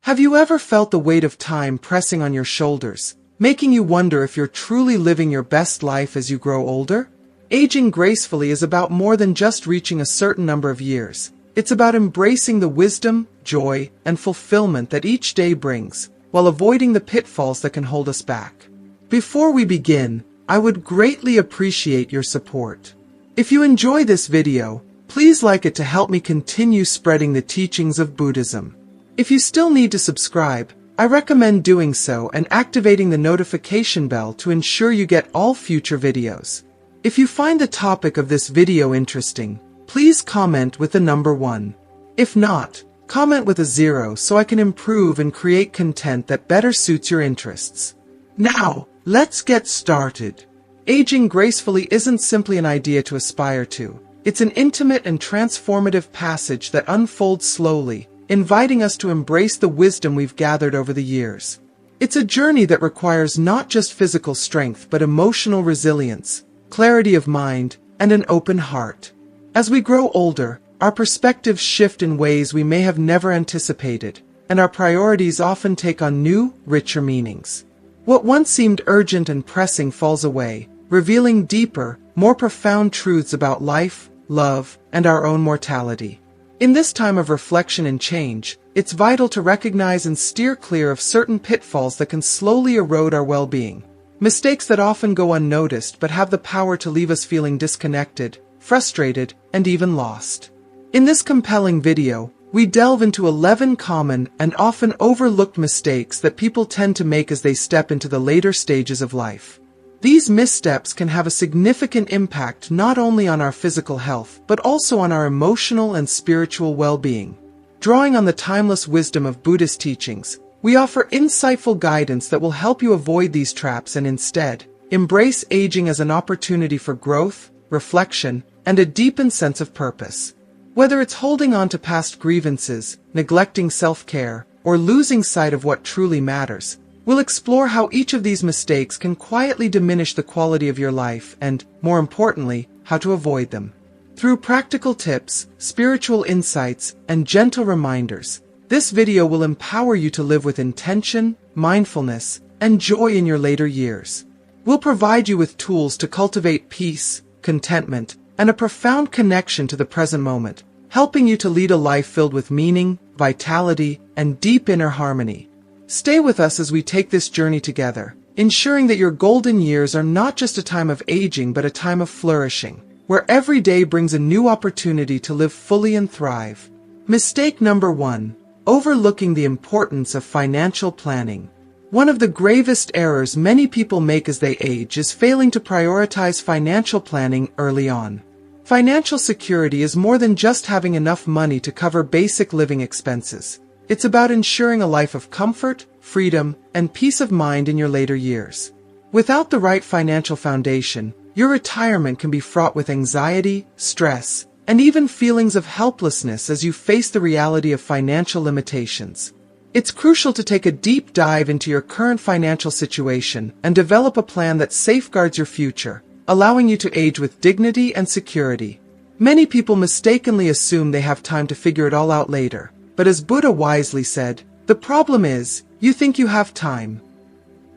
Have you ever felt the weight of time pressing on your shoulders, making you wonder if you're truly living your best life as you grow older? Aging gracefully is about more than just reaching a certain number of years. It's about embracing the wisdom, joy, and fulfillment that each day brings, while avoiding the pitfalls that can hold us back. Before we begin, I would greatly appreciate your support. If you enjoy this video, please like it to help me continue spreading the teachings of Buddhism. If you still need to subscribe, I recommend doing so and activating the notification bell to ensure you get all future videos. If you find the topic of this video interesting, please comment with the number 1. If not, comment with a 0 so I can improve and create content that better suits your interests. Now, let's get started. Aging gracefully isn't simply an idea to aspire to. It's an intimate and transformative passage that unfolds slowly, inviting us to embrace the wisdom we've gathered over the years. It's a journey that requires not just physical strength but emotional resilience, clarity of mind, and an open heart. As we grow older, our perspectives shift in ways we may have never anticipated, and our priorities often take on new, richer meanings. What once seemed urgent and pressing falls away, revealing deeper, more profound truths about life, love, and our own mortality. In this time of reflection and change, it's vital to recognize and steer clear of certain pitfalls that can slowly erode our well-being. Mistakes that often go unnoticed but have the power to leave us feeling disconnected, frustrated, and even lost. In this compelling video, we delve into 11 common and often overlooked mistakes that people tend to make as they step into the later stages of life. These missteps can have a significant impact not only on our physical health but also on our emotional and spiritual well-being. Drawing on the timeless wisdom of Buddhist teachings, we offer insightful guidance that will help you avoid these traps and instead, embrace aging as an opportunity for growth, reflection, and a deepened sense of purpose. Whether it's holding on to past grievances, neglecting self-care, or losing sight of what truly matters, we'll explore how each of these mistakes can quietly diminish the quality of your life and, more importantly, how to avoid them. Through practical tips, spiritual insights, and gentle reminders, this video will empower you to live with intention, mindfulness, and joy in your later years. We'll provide you with tools to cultivate peace, contentment, and a profound connection to the present moment, helping you to lead a life filled with meaning, vitality, and deep inner harmony. Stay with us as we take this journey together, ensuring that your golden years are not just a time of aging but a time of flourishing, where every day brings a new opportunity to live fully and thrive. Mistake number 1. Overlooking the importance of financial planning. One of the gravest errors many people make as they age is failing to prioritize financial planning early on. Financial security is more than just having enough money to cover basic living expenses. It's about ensuring a life of comfort, freedom, and peace of mind in your later years. Without the right financial foundation, your retirement can be fraught with anxiety, stress, and even feelings of helplessness as you face the reality of financial limitations. It's crucial to take a deep dive into your current financial situation and develop a plan that safeguards your future, allowing you to age with dignity and security. Many people mistakenly assume they have time to figure it all out later, but as Buddha wisely said, the problem is, you think you have time.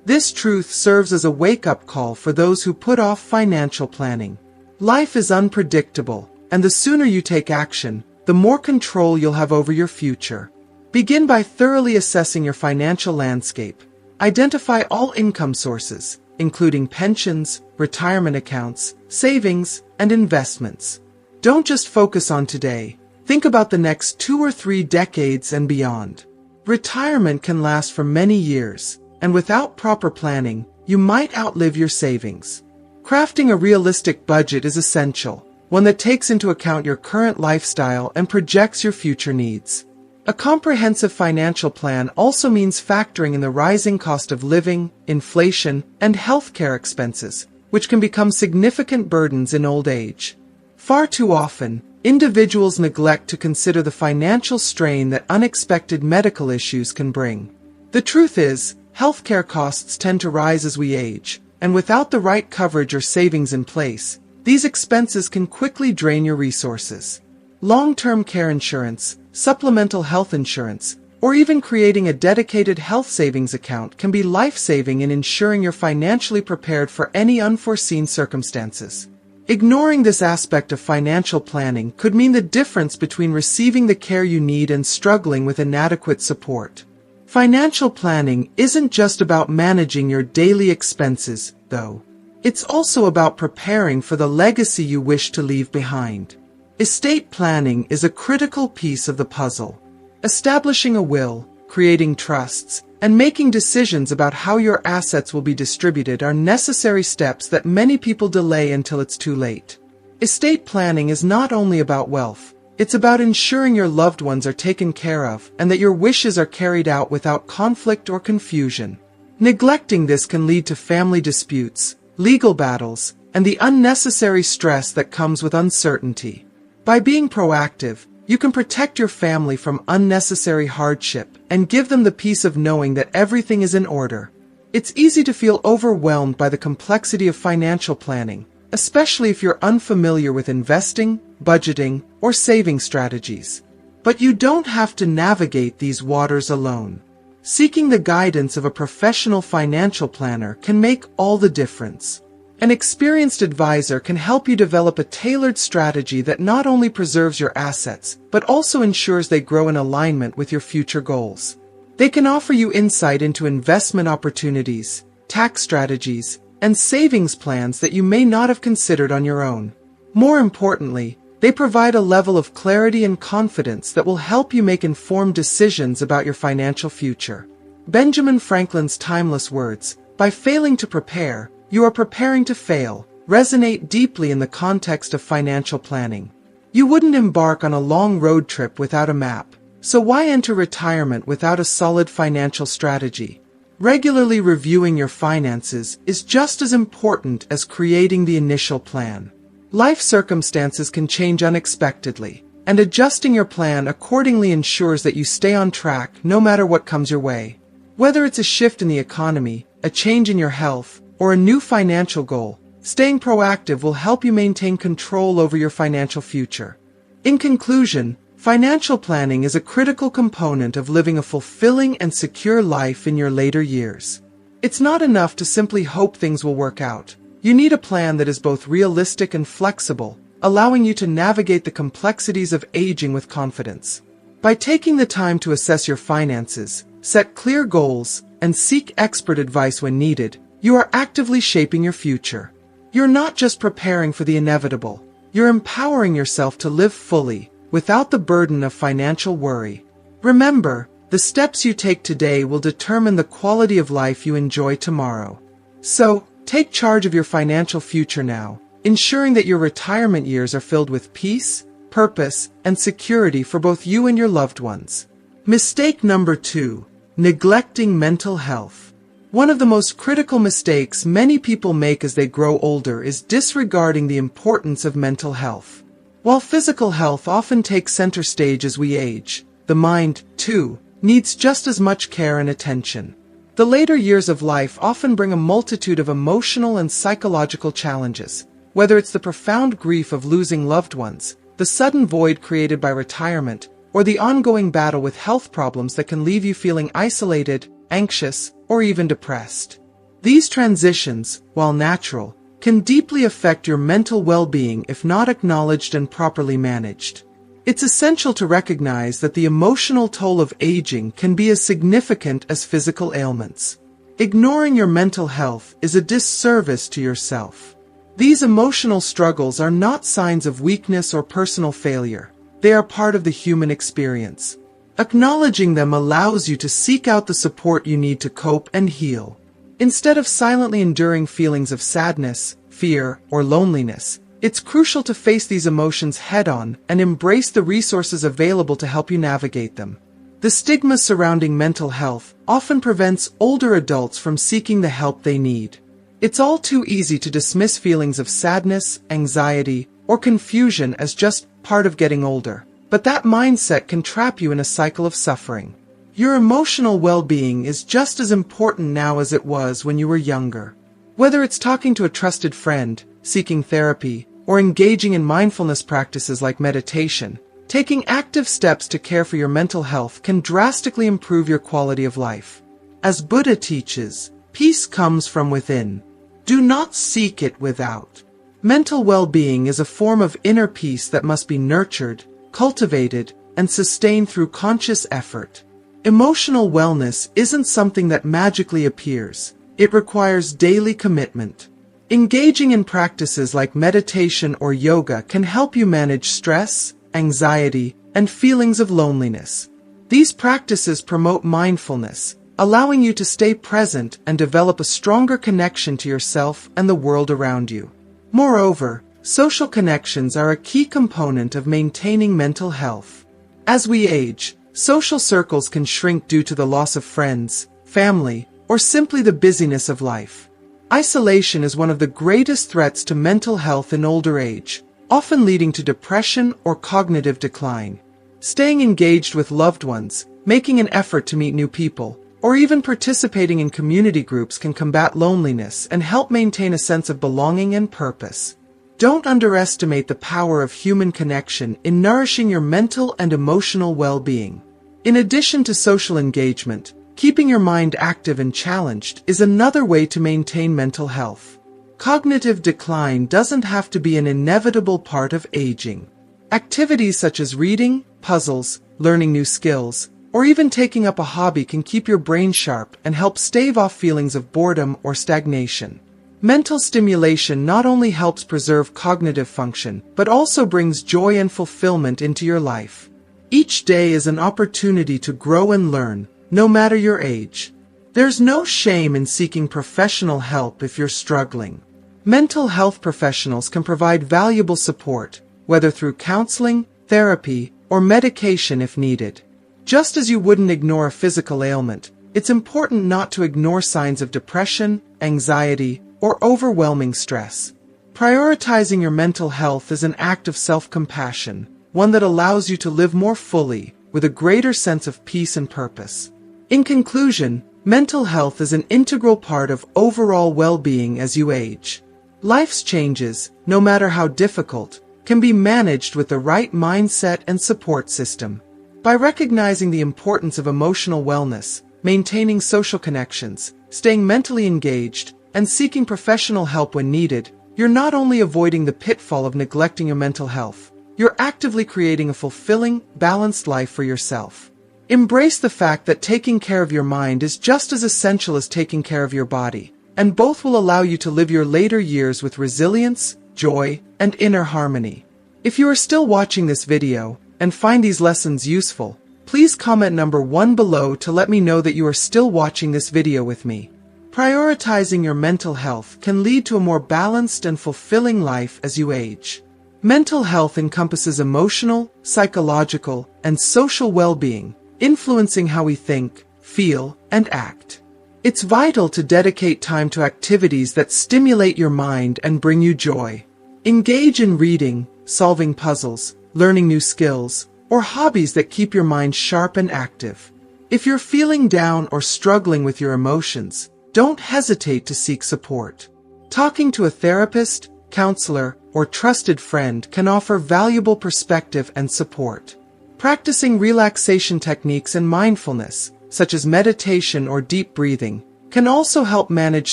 This truth serves as a wake-up call for those who put off financial planning. Life is unpredictable, and the sooner you take action, the more control you'll have over your future. Begin by thoroughly assessing your financial landscape. Identify all income sources, including pensions, retirement accounts, savings, and investments. Don't just focus on today. Think about the next 2 or 3 decades and beyond. Retirement can last for many years, and without proper planning, you might outlive your savings. Crafting a realistic budget is essential, one that takes into account your current lifestyle and projects your future needs. A comprehensive financial plan also means factoring in the rising cost of living, inflation, and healthcare expenses, which can become significant burdens in old age. Far too often, individuals neglect to consider the financial strain that unexpected medical issues can bring. The truth is, healthcare costs tend to rise as we age, and without the right coverage or savings in place, these expenses can quickly drain your resources. Long-term care insurance, supplemental health insurance, or even creating a dedicated health savings account can be life-saving in ensuring you're financially prepared for any unforeseen circumstances. Ignoring this aspect of financial planning could mean the difference between receiving the care you need and struggling with inadequate support. Financial planning isn't just about managing your daily expenses, though. It's also about preparing for the legacy you wish to leave behind. Estate planning is a critical piece of the puzzle. Establishing a will, creating trusts, and making decisions about how your assets will be distributed are necessary steps that many people delay until it's too late. Estate planning is not only about wealth, it's about ensuring your loved ones are taken care of and that your wishes are carried out without conflict or confusion. Neglecting this can lead to family disputes, legal battles, and the unnecessary stress that comes with uncertainty. By being proactive, you can protect your family from unnecessary hardship and give them the peace of knowing that everything is in order. It's easy to feel overwhelmed by the complexity of financial planning, especially if you're unfamiliar with investing, budgeting, or saving strategies. But you don't have to navigate these waters alone. Seeking the guidance of a professional financial planner can make all the difference. An experienced advisor can help you develop a tailored strategy that not only preserves your assets, but also ensures they grow in alignment with your future goals. They can offer you insight into investment opportunities, tax strategies, and savings plans that you may not have considered on your own. More importantly, they provide a level of clarity and confidence that will help you make informed decisions about your financial future. Benjamin Franklin's timeless words, "By failing to prepare, you are preparing to fail," resonate deeply in the context of financial planning. You wouldn't embark on a long road trip without a map, so why enter retirement without a solid financial strategy? Regularly reviewing your finances is just as important as creating the initial plan. Life circumstances can change unexpectedly, and adjusting your plan accordingly ensures that you stay on track no matter what comes your way. Whether it's a shift in the economy, a change in your health, or a new financial goal, staying proactive will help you maintain control over your financial future. In conclusion, financial planning is a critical component of living a fulfilling and secure life in your later years. It's not enough to simply hope things will work out. You need a plan that is both realistic and flexible, allowing you to navigate the complexities of aging with confidence. By taking the time to assess your finances, set clear goals, and seek expert advice when needed, you are actively shaping your future. You're not just preparing for the inevitable, you're empowering yourself to live fully, without the burden of financial worry. Remember, the steps you take today will determine the quality of life you enjoy tomorrow. So, take charge of your financial future now, ensuring that your retirement years are filled with peace, purpose, and security for both you and your loved ones. Mistake number 2. Neglecting mental health. One of the most critical mistakes many people make as they grow older is disregarding the importance of mental health. While physical health often takes center stage as we age, the mind, too, needs just as much care and attention. The later years of life often bring a multitude of emotional and psychological challenges, whether it's the profound grief of losing loved ones, the sudden void created by retirement, or the ongoing battle with health problems that can leave you feeling isolated, anxious, or even depressed. These transitions, while natural, can deeply affect your mental well-being if not acknowledged and properly managed. It's essential to recognize that the emotional toll of aging can be as significant as physical ailments. Ignoring your mental health is a disservice to yourself. These emotional struggles are not signs of weakness or personal failure. They are part of the human experience. Acknowledging them allows you to seek out the support you need to cope and heal. Instead of silently enduring feelings of sadness, fear, or loneliness, it's crucial to face these emotions head-on and embrace the resources available to help you navigate them. The stigma surrounding mental health often prevents older adults from seeking the help they need. It's all too easy to dismiss feelings of sadness, anxiety, or confusion as just part of getting older. But that mindset can trap you in a cycle of suffering. Your emotional well-being is just as important now as it was when you were younger. Whether it's talking to a trusted friend, seeking therapy, or engaging in mindfulness practices like meditation, Taking active steps to care for your mental health can drastically improve your quality of life. As Buddha teaches, peace comes from within. Do not seek it without. Mental well-being is a form of inner peace that must be nurtured, cultivated, and sustained through conscious effort. Emotional wellness isn't something that magically appears. It requires daily commitment. Engaging in practices like meditation or yoga can help you manage stress, anxiety, and feelings of loneliness. These practices promote mindfulness, allowing you to stay present and develop a stronger connection to yourself and the world around you. Moreover, social connections are a key component of maintaining mental health. As we age, social circles can shrink due to the loss of friends, family, or simply the busyness of life. Isolation is one of the greatest threats to mental health in older age, often leading to depression or cognitive decline. Staying engaged with loved ones, making an effort to meet new people, or even participating in community groups can combat loneliness and help maintain a sense of belonging and purpose. Don't underestimate the power of human connection in nourishing your mental and emotional well-being. In addition to social engagement, keeping your mind active and challenged is another way to maintain mental health. Cognitive decline doesn't have to be an inevitable part of aging. Activities such as reading, puzzles, learning new skills, or even taking up a hobby can keep your brain sharp and help stave off feelings of boredom or stagnation. Mental stimulation not only helps preserve cognitive function, but also brings joy and fulfillment into your life. Each day is an opportunity to grow and learn, no matter your age. There's no shame in seeking professional help if you're struggling. Mental health professionals can provide valuable support, whether through counseling, therapy, or medication if needed. Just as you wouldn't ignore a physical ailment, it's important not to ignore signs of depression, anxiety, or overwhelming stress. Prioritizing your mental health is an act of self-compassion, one that allows you to live more fully, with a greater sense of peace and purpose. In conclusion, mental health is an integral part of overall well-being as you age. Life's changes, no matter how difficult, can be managed with the right mindset and support system. By recognizing the importance of emotional wellness, maintaining social connections, staying mentally engaged, and seeking professional help when needed, you're not only avoiding the pitfall of neglecting your mental health, you're actively creating a fulfilling, balanced life for yourself. Embrace the fact that taking care of your mind is just as essential as taking care of your body, and both will allow you to live your later years with resilience, joy, and inner harmony. If you are still watching this video, and find these lessons useful, please comment number 1 below to let me know that you are still watching this video with me. Prioritizing your mental health can lead to a more balanced and fulfilling life as you age. Mental health encompasses emotional, psychological, and social well-being, influencing how we think, feel, and act. It's vital to dedicate time to activities that stimulate your mind and bring you joy. Engage in reading, solving puzzles, learning new skills, or hobbies that keep your mind sharp and active. If you're feeling down or struggling with your emotions, don't hesitate to seek support. Talking to a therapist, counselor, or trusted friend can offer valuable perspective and support. Practicing relaxation techniques and mindfulness, such as meditation or deep breathing, can also help manage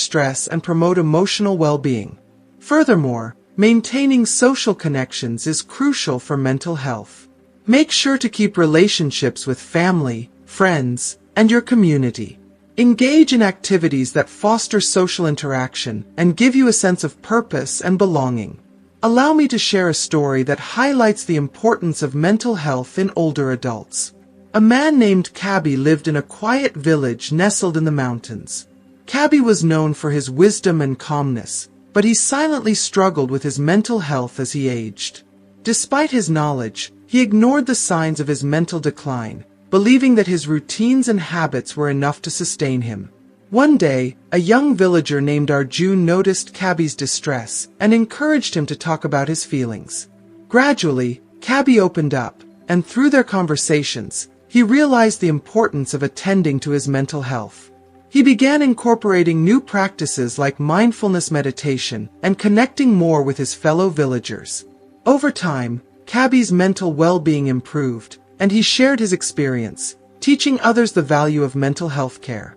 stress and promote emotional well-being. Furthermore, maintaining social connections is crucial for mental health. Make sure to keep relationships with family, friends, and your community. Engage in activities that foster social interaction and give you a sense of purpose and belonging. Allow me to share a story that highlights the importance of mental health in older adults. A man named Cabby lived in a quiet village nestled in the mountains. Cabby was known for his wisdom and calmness, but he silently struggled with his mental health as he aged. Despite his knowledge, he ignored the signs of his mental decline, believing that his routines and habits were enough to sustain him. One day, a young villager named Arjun noticed Cabby's distress and encouraged him to talk about his feelings. Gradually, Cabby opened up, and through their conversations, he realized the importance of attending to his mental health. He began incorporating new practices like mindfulness meditation and connecting more with his fellow villagers. Over time, Cabby's mental well-being improved, and he shared his experience, teaching others the value of mental health care.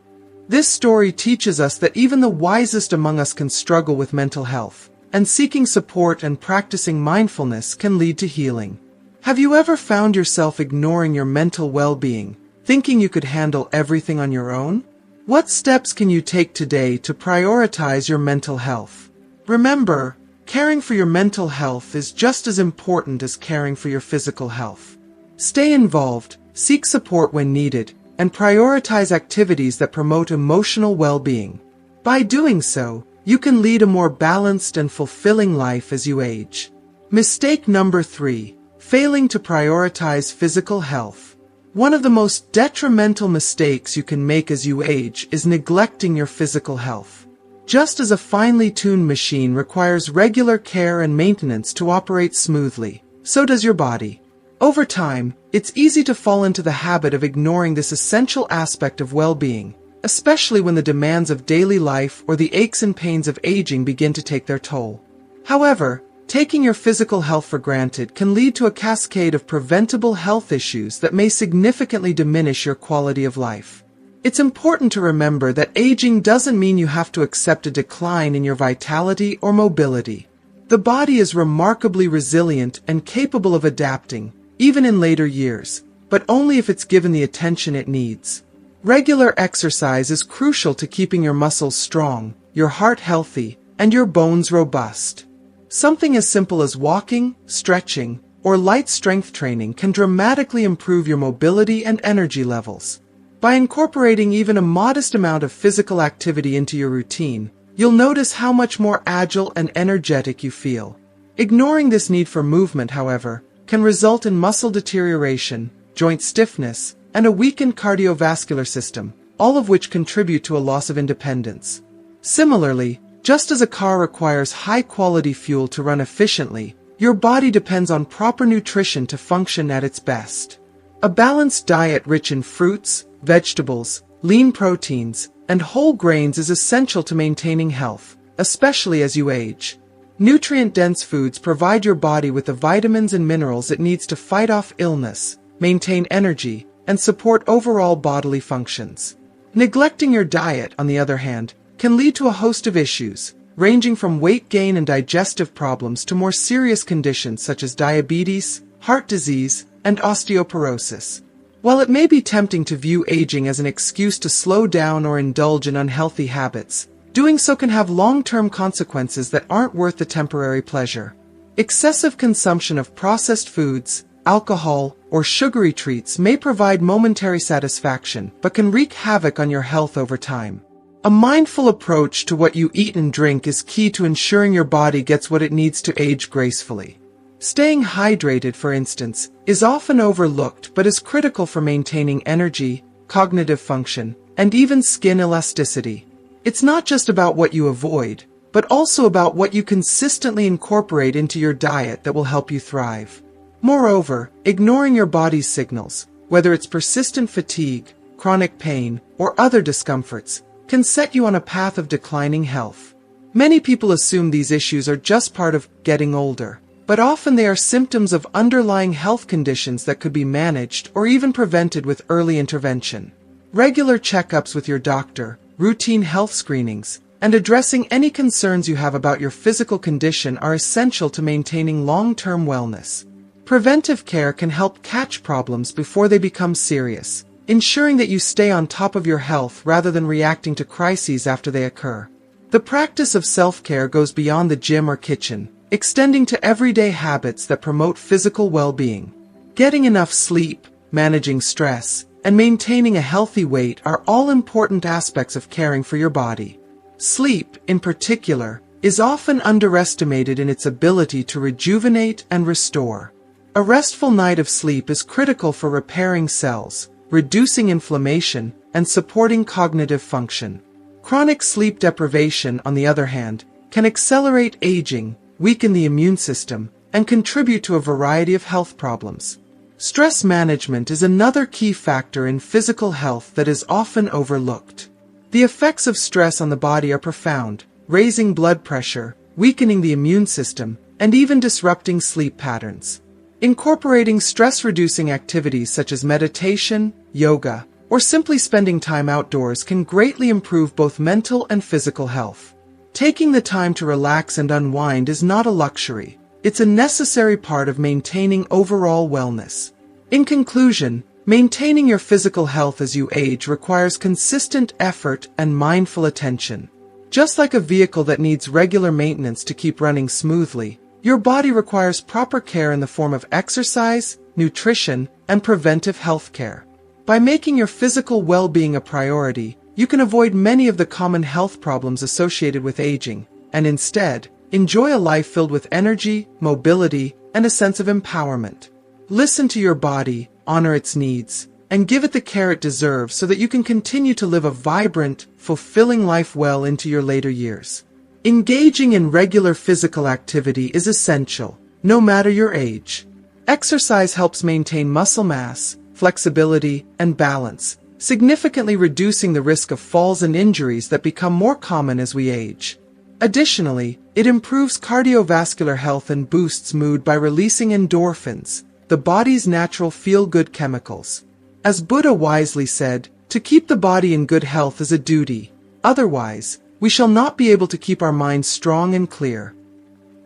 This story teaches us that even the wisest among us can struggle with mental health, and seeking support and practicing mindfulness can lead to healing. Have you ever found yourself ignoring your mental well-being, thinking you could handle everything on your own? What steps can you take today to prioritize your mental health? Remember, caring for your mental health is just as important as caring for your physical health. Stay involved, seek support when needed, and prioritize activities that promote emotional well-being. By doing so, you can lead a more balanced and fulfilling life as you age. Mistake number 3. Failing to prioritize physical health. One of the most detrimental mistakes you can make as you age is neglecting your physical health. Just as a finely tuned machine requires regular care and maintenance to operate smoothly, so does your body. Over time, it's easy to fall into the habit of ignoring this essential aspect of well-being, especially when the demands of daily life or the aches and pains of aging begin to take their toll. However, taking your physical health for granted can lead to a cascade of preventable health issues that may significantly diminish your quality of life. It's important to remember that aging doesn't mean you have to accept a decline in your vitality or mobility. The body is remarkably resilient and capable of adapting, even in later years, but only if it's given the attention it needs. Regular exercise is crucial to keeping your muscles strong, your heart healthy, and your bones robust. Something as simple as walking, stretching, or light strength training can dramatically improve your mobility and energy levels. By incorporating even a modest amount of physical activity into your routine, you'll notice how much more agile and energetic you feel. Ignoring this need for movement, however, can result in muscle deterioration, joint stiffness, and a weakened cardiovascular system, all of which contribute to a loss of independence. Similarly, just as a car requires high-quality fuel to run efficiently, your body depends on proper nutrition to function at its best. A balanced diet rich in fruits, vegetables, lean proteins, and whole grains is essential to maintaining health, especially as you age. Nutrient-dense foods provide your body with the vitamins and minerals it needs to fight off illness, maintain energy, and support overall bodily functions. Neglecting your diet, on the other hand, can lead to a host of issues, ranging from weight gain and digestive problems to more serious conditions such as diabetes, heart disease, and osteoporosis. While it may be tempting to view aging as an excuse to slow down or indulge in unhealthy habits, doing so can have long-term consequences that aren't worth the temporary pleasure. Excessive consumption of processed foods, alcohol, or sugary treats may provide momentary satisfaction, but can wreak havoc on your health over time. A mindful approach to what you eat and drink is key to ensuring your body gets what it needs to age gracefully. Staying hydrated, for instance, is often overlooked but is critical for maintaining energy, cognitive function, and even skin elasticity. It's not just about what you avoid, but also about what you consistently incorporate into your diet that will help you thrive. Moreover, ignoring your body's signals, whether it's persistent fatigue, chronic pain, or other discomforts, can set you on a path of declining health. Many people assume these issues are just part of getting older, but often they are symptoms of underlying health conditions that could be managed or even prevented with early intervention. Regular checkups with your doctor, routine health screenings, and addressing any concerns you have about your physical condition are essential to maintaining long-term wellness. Preventive care can help catch problems before they become serious, ensuring that you stay on top of your health rather than reacting to crises after they occur. The practice of self-care goes beyond the gym or kitchen, extending to everyday habits that promote physical well-being. Getting enough sleep, managing stress, and maintaining a healthy weight are all important aspects of caring for your body. Sleep, in particular, is often underestimated in its ability to rejuvenate and restore. A restful night of sleep is critical for repairing cells, reducing inflammation, and supporting cognitive function. Chronic sleep deprivation, on the other hand, can accelerate aging, weaken the immune system, and contribute to a variety of health problems. Stress management is another key factor in physical health that is often overlooked. The effects of stress on the body are profound, raising blood pressure, weakening the immune system, and even disrupting sleep patterns. Incorporating stress-reducing activities such as meditation, yoga, or simply spending time outdoors can greatly improve both mental and physical health. Taking the time to relax and unwind is not a luxury. It's a necessary part of maintaining overall wellness. In conclusion, maintaining your physical health as you age requires consistent effort and mindful attention. Just like a vehicle that needs regular maintenance to keep running smoothly, your body requires proper care in the form of exercise, nutrition, and preventive health care. By making your physical well-being a priority, you can avoid many of the common health problems associated with aging, and instead, enjoy a life filled with energy, mobility, and a sense of empowerment. Listen to your body, honor its needs, and give it the care it deserves so that you can continue to live a vibrant, fulfilling life well into your later years. Engaging in regular physical activity is essential, no matter your age. Exercise helps maintain muscle mass, flexibility, and balance, significantly reducing the risk of falls and injuries that become more common as we age. Additionally, it improves cardiovascular health and boosts mood by releasing endorphins, the body's natural feel-good chemicals. As Buddha wisely said, to keep the body in good health is a duty. Otherwise, we shall not be able to keep our minds strong and clear.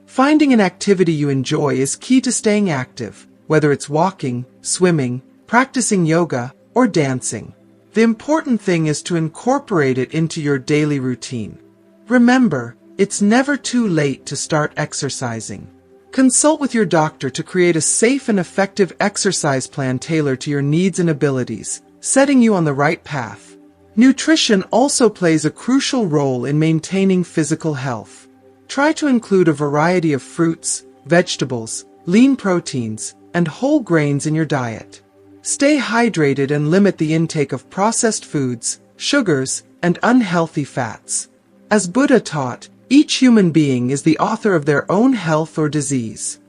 Finding an activity you enjoy is key to staying active, whether it's walking, swimming, practicing yoga, or dancing. The important thing is to incorporate it into your daily routine. Remember, it's never too late to start exercising. Consult with your doctor to create a safe and effective exercise plan tailored to your needs and abilities, setting you on the right path. Nutrition also plays a crucial role in maintaining physical health. Try to include a variety of fruits, vegetables, lean proteins, and whole grains in your diet. Stay hydrated and limit the intake of processed foods, sugars, and unhealthy fats. As Buddha taught, each human being is the author of their own health or disease.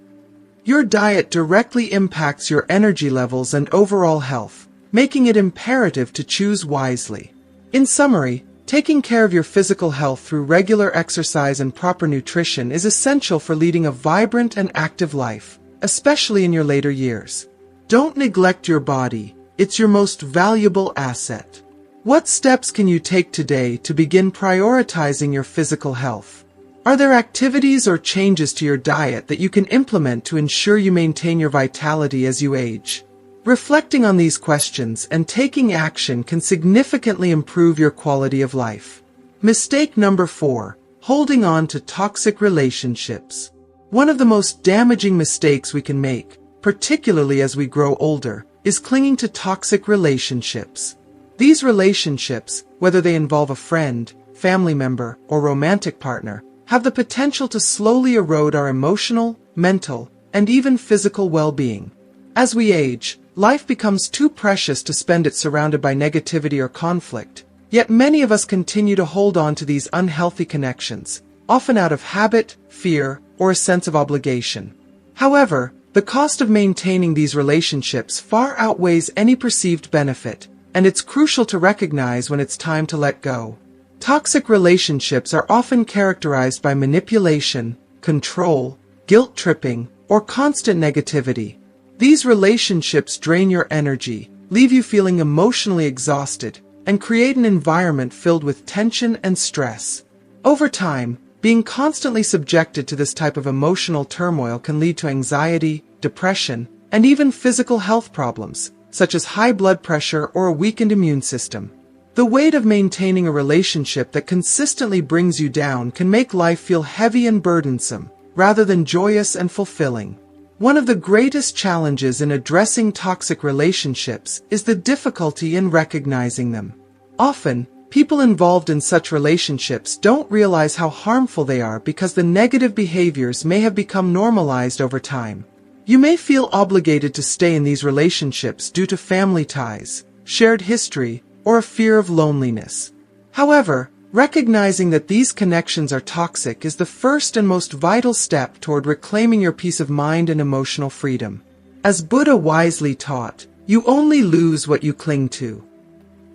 Your diet directly impacts your energy levels and overall health, making it imperative to choose wisely. In summary, taking care of your physical health through regular exercise and proper nutrition is essential for leading a vibrant and active life, especially in your later years. Don't neglect your body, it's your most valuable asset. What steps can you take today to begin prioritizing your physical health? Are there activities or changes to your diet that you can implement to ensure you maintain your vitality as you age? Reflecting on these questions and taking action can significantly improve your quality of life. Mistake number 4, holding on to toxic relationships. One of the most damaging mistakes we can make, particularly as we grow older, is clinging to toxic relationships. These relationships, whether they involve a friend, family member, or romantic partner, have the potential to slowly erode our emotional, mental, and even physical well-being. As we age, life becomes too precious to spend it surrounded by negativity or conflict, yet many of us continue to hold on to these unhealthy connections, often out of habit, fear, or a sense of obligation. However, the cost of maintaining these relationships far outweighs any perceived benefit, and it's crucial to recognize when it's time to let go. Toxic relationships are often characterized by manipulation, control, guilt-tripping, or constant negativity. These relationships drain your energy, leave you feeling emotionally exhausted, and create an environment filled with tension and stress. Over time, being constantly subjected to this type of emotional turmoil can lead to anxiety, depression, and even physical health problems, such as high blood pressure or a weakened immune system. The weight of maintaining a relationship that consistently brings you down can make life feel heavy and burdensome, rather than joyous and fulfilling. One of the greatest challenges in addressing toxic relationships is the difficulty in recognizing them. Often, people involved in such relationships don't realize how harmful they are because the negative behaviors may have become normalized over time. You may feel obligated to stay in these relationships due to family ties, shared history, or a fear of loneliness. However, recognizing that these connections are toxic is the first and most vital step toward reclaiming your peace of mind and emotional freedom. As Buddha wisely taught, you only lose what you cling to.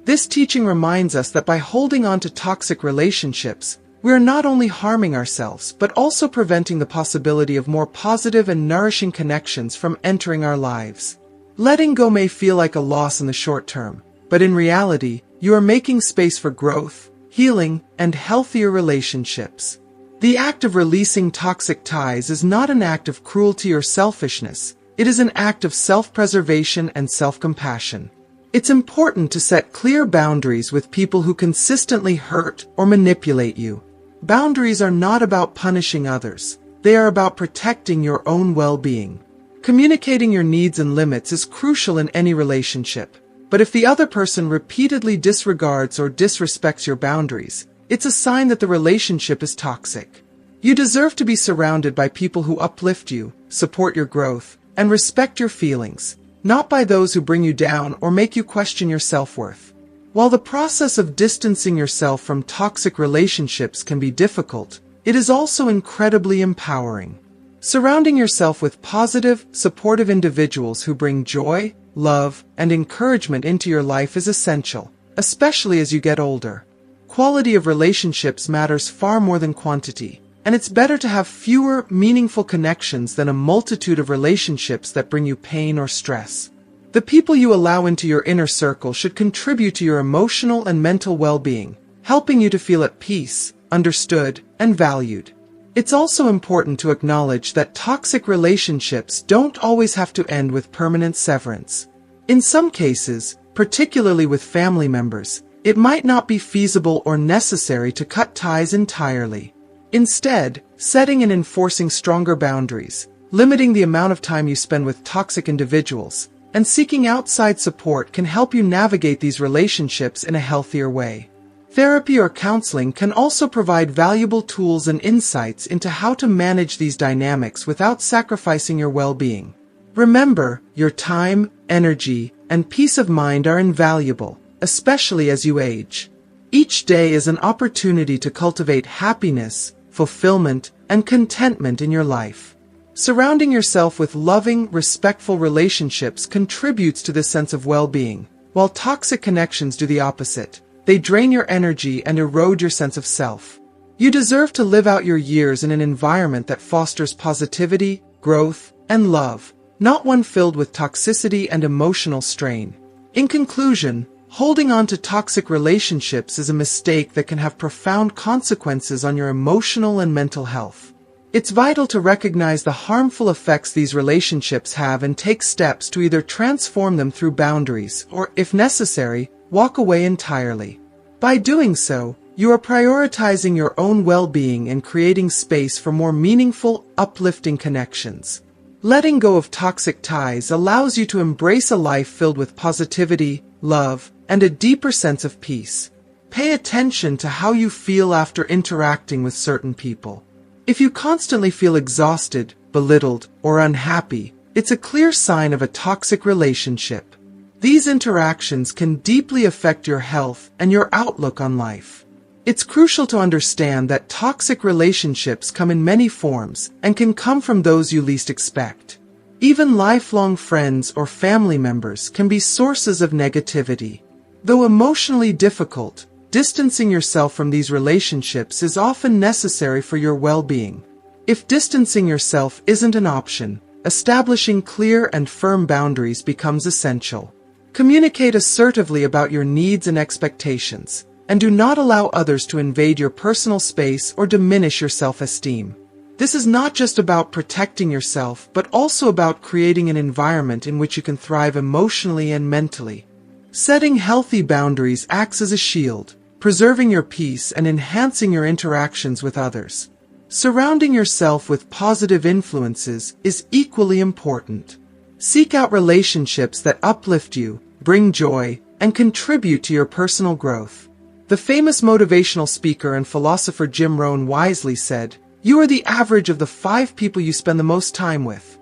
This teaching reminds us that by holding on to toxic relationships, we are not only harming ourselves, but also preventing the possibility of more positive and nourishing connections from entering our lives. Letting go may feel like a loss in the short term, but in reality, you are making space for growth, healing, and healthier relationships. The act of releasing toxic ties is not an act of cruelty or selfishness. It is an act of self-preservation and self-compassion. It's important to set clear boundaries with people who consistently hurt or manipulate you. Boundaries are not about punishing others. They are about protecting your own well-being. Communicating your needs and limits is crucial in any relationship. But if the other person repeatedly disregards or disrespects your boundaries, it's a sign that the relationship is toxic. You deserve to be surrounded by people who uplift you, support your growth, and respect your feelings, not by those who bring you down or make you question your self-worth. While the process of distancing yourself from toxic relationships can be difficult, it is also incredibly empowering. Surrounding yourself with positive, supportive individuals who bring joy, love, and encouragement into your life is essential, especially as you get older. Quality of relationships matters far more than quantity, and it's better to have fewer, meaningful connections than a multitude of relationships that bring you pain or stress. The people you allow into your inner circle should contribute to your emotional and mental well-being, helping you to feel at peace, understood, and valued. It's also important to acknowledge that toxic relationships don't always have to end with permanent severance. In some cases, particularly with family members, it might not be feasible or necessary to cut ties entirely. Instead, setting and enforcing stronger boundaries, limiting the amount of time you spend with toxic individuals, and seeking outside support can help you navigate these relationships in a healthier way. Therapy or counseling can also provide valuable tools and insights into how to manage these dynamics without sacrificing your well-being. Remember, your time, energy, and peace of mind are invaluable, especially as you age. Each day is an opportunity to cultivate happiness, fulfillment, and contentment in your life. Surrounding yourself with loving, respectful relationships contributes to this sense of well-being, while toxic connections do the opposite. They drain your energy and erode your sense of self. You deserve to live out your years in an environment that fosters positivity, growth, and love, not one filled with toxicity and emotional strain. In conclusion, holding on to toxic relationships is a mistake that can have profound consequences on your emotional and mental health. It's vital to recognize the harmful effects these relationships have and take steps to either transform them through boundaries or, if necessary, walk away entirely. By doing so, you are prioritizing your own well-being and creating space for more meaningful, uplifting connections. Letting go of toxic ties allows you to embrace a life filled with positivity, love, and a deeper sense of peace. Pay attention to how you feel after interacting with certain people. If you constantly feel exhausted, belittled, or unhappy, it's a clear sign of a toxic relationship. These interactions can deeply affect your health and your outlook on life. It's crucial to understand that toxic relationships come in many forms and can come from those you least expect. Even lifelong friends or family members can be sources of negativity. Though emotionally difficult, distancing yourself from these relationships is often necessary for your well-being. If distancing yourself isn't an option, establishing clear and firm boundaries becomes essential. Communicate assertively about your needs and expectations, and do not allow others to invade your personal space or diminish your self-esteem. This is not just about protecting yourself, but also about creating an environment in which you can thrive emotionally and mentally. Setting healthy boundaries acts as a shield, preserving your peace and enhancing your interactions with others. Surrounding yourself with positive influences is equally important. Seek out relationships that uplift you, bring joy, and contribute to your personal growth. The famous motivational speaker and philosopher Jim Rohn wisely said, "You are the average of the 5 people you spend the most time with."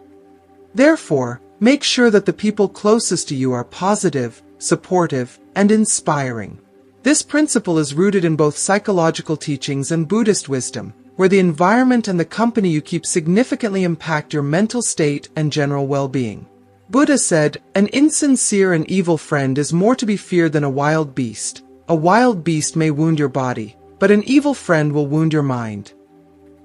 Therefore, make sure that the people closest to you are positive, supportive, and inspiring. This principle is rooted in both psychological teachings and Buddhist wisdom, where the environment and the company you keep significantly impact your mental state and general well-being. Buddha said, "An insincere and evil friend is more to be feared than a wild beast. A wild beast may wound your body, but an evil friend will wound your mind.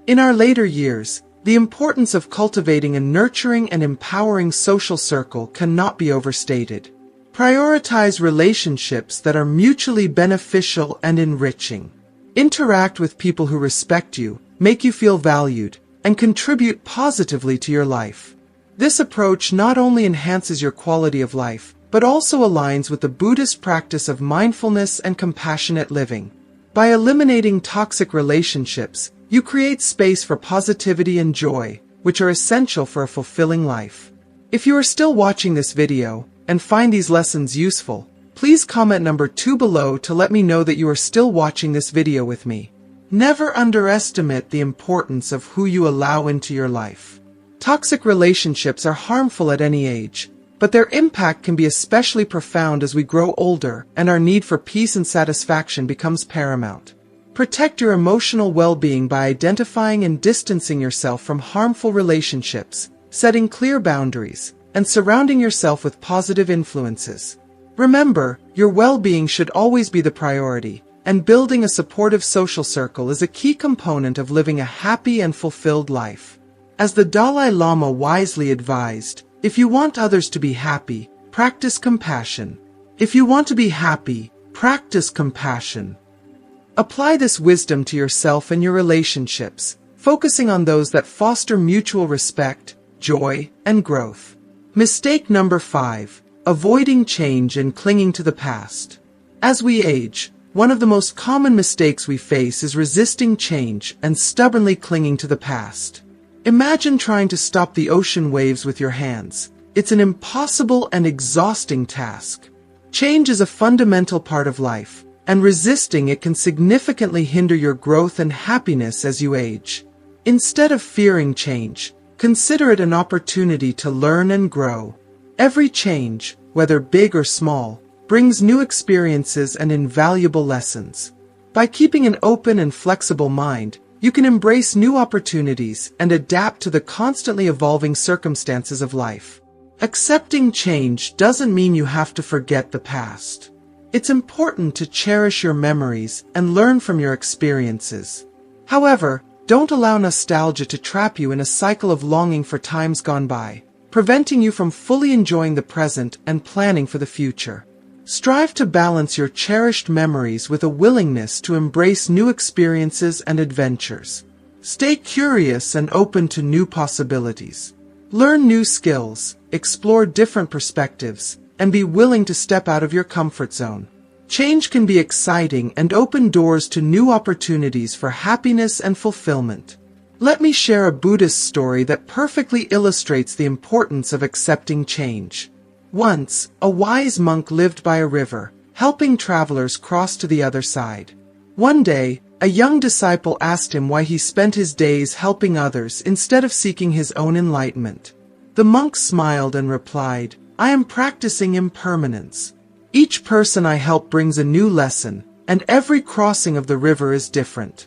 In our later years, the importance of cultivating a nurturing and empowering social circle cannot be overstated. Prioritize relationships that are mutually beneficial and enriching. Interact with people who respect you, make you feel valued, and contribute positively to your life. This approach not only enhances your quality of life, but also aligns with the Buddhist practice of mindfulness and compassionate living. By eliminating toxic relationships, you create space for positivity and joy, which are essential for a fulfilling life. If you are still watching this video and find these lessons useful, please comment number 2 below to let me know that you are still watching this video with me. Never underestimate the importance of who you allow into your life. Toxic relationships are harmful at any age, but their impact can be especially profound as we grow older and our need for peace and satisfaction becomes paramount. Protect your emotional well-being by identifying and distancing yourself from harmful relationships, setting clear boundaries, and surrounding yourself with positive influences. Remember, your well-being should always be the priority, and building a supportive social circle is a key component of living a happy and fulfilled life. As the Dalai Lama wisely advised, if you want others to be happy, practice compassion. If you want to be happy, practice compassion. Apply this wisdom to yourself and your relationships, focusing on those that foster mutual respect, joy, and growth. Mistake number 5. Avoiding change and clinging to the past. As we age, one of the most common mistakes we face is resisting change and stubbornly clinging to the past. Imagine trying to stop the ocean waves with your hands. It's an impossible and exhausting task. Change is a fundamental part of life, and resisting it can significantly hinder your growth and happiness as you age. Instead of fearing change, consider it an opportunity to learn and grow. Every change, whether big or small, brings new experiences and invaluable lessons. By keeping an open and flexible mind, you can embrace new opportunities and adapt to the constantly evolving circumstances of life. Accepting change doesn't mean you have to forget the past. It's important to cherish your memories and learn from your experiences. However, don't allow nostalgia to trap you in a cycle of longing for times gone by, preventing you from fully enjoying the present and planning for the future. Strive to balance your cherished memories with a willingness to embrace new experiences and adventures. Stay curious and open to new possibilities. Learn new skills, explore different perspectives, and be willing to step out of your comfort zone. Change can be exciting and open doors to new opportunities for happiness and fulfillment. Let me share a Buddhist story that perfectly illustrates the importance of accepting change. Once, a wise monk lived by a river, helping travelers cross to the other side. One day, a young disciple asked him why he spent his days helping others instead of seeking his own enlightenment. The monk smiled and replied, "I am practicing impermanence. Each person I help brings a new lesson, and every crossing of the river is different."